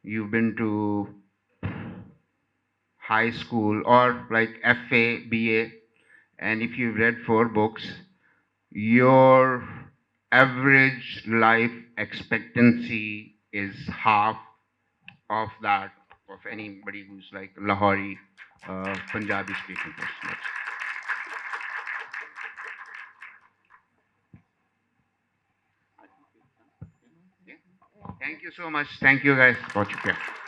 you've been to high school or like FA, BA, and if you've read 4 books, your average life expectancy is half of that of anybody who's like Lahori Punjabi speaking person. Yeah. Thank you so much. Thank you guys. बहुत शुक्रिया.